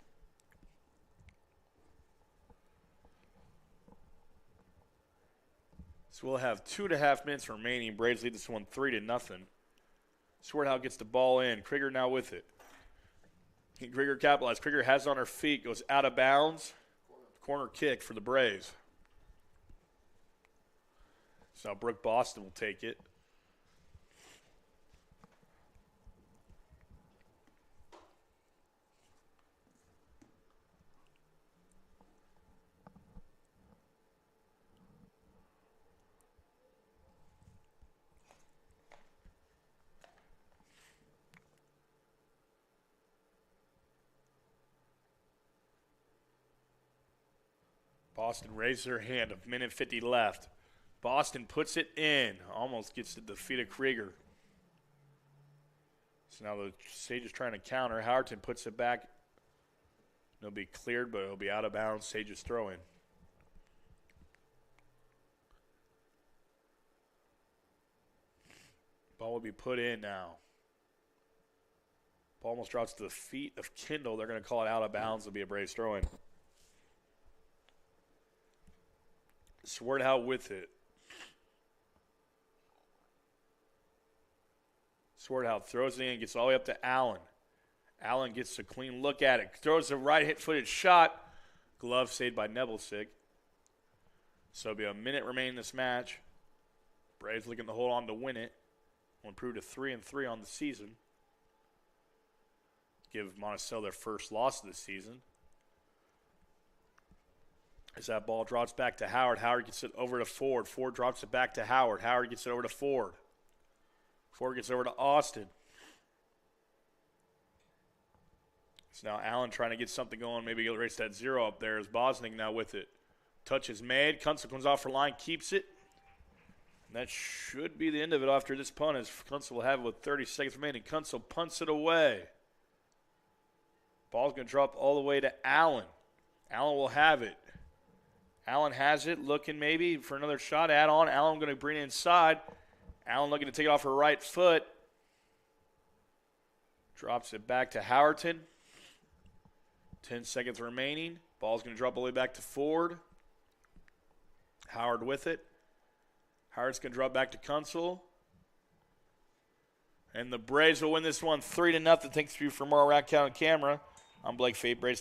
So we'll have 2.5 minutes remaining. Braves lead this one 3-0. Swarthout gets the ball in. Krieger now with it. Krieger capitalized. Krieger has it on her feet. Goes out of bounds. Corner kick for the Braves. So now Brooke Boston will take it. Boston raises her hand. 1:50 left. Boston puts it in. Almost gets to the feet of Krieger. So now the Sage is trying to counter. Howerton puts it back It'll be cleared, but it'll be out of bounds. Sage's throwing. Ball will be put in now. Ball almost drops to the feet of Kendall. They're going to call it out of bounds. It'll be a Braves throw-in. Swerdhow with it. Swerdhow throws it in, gets all the way up to Allen. Allen gets a clean look at it. Throws a right hit-footed shot. Glove saved by Nebelsick. So it'll be a minute remaining in this match. Braves looking to hold on to win it. Will improve to 3-3 on the season. Give Monticello their first loss of the season. As that ball drops back to Howard. Howard gets it over to Ford. Ford drops it back to Howard. Howard gets it over to Ford. Ford gets over to Austin. So now Allen trying to get something going. Maybe he'll race that 0 up there as Bosnick now with it. Touch is made. Kunzel comes off her line, keeps it. And that should be the end of it after this punt, as Kunzel will have it with 30 seconds remaining. Kunzel punts it away. Ball's going to drop all the way to Allen. Allen will have it. Allen has it, looking maybe for another shot. Add on. Allen going to bring it inside. Allen looking to take it off her right foot. Drops it back to Howerton. 10 seconds remaining. Ball's going to drop all the way back to Ford. Howard with it. Howard's going to drop back to Kunzel. And the Braves will win this one 3-0. Thanks to you for more Around County Camera. I'm Blake Fate, Braves.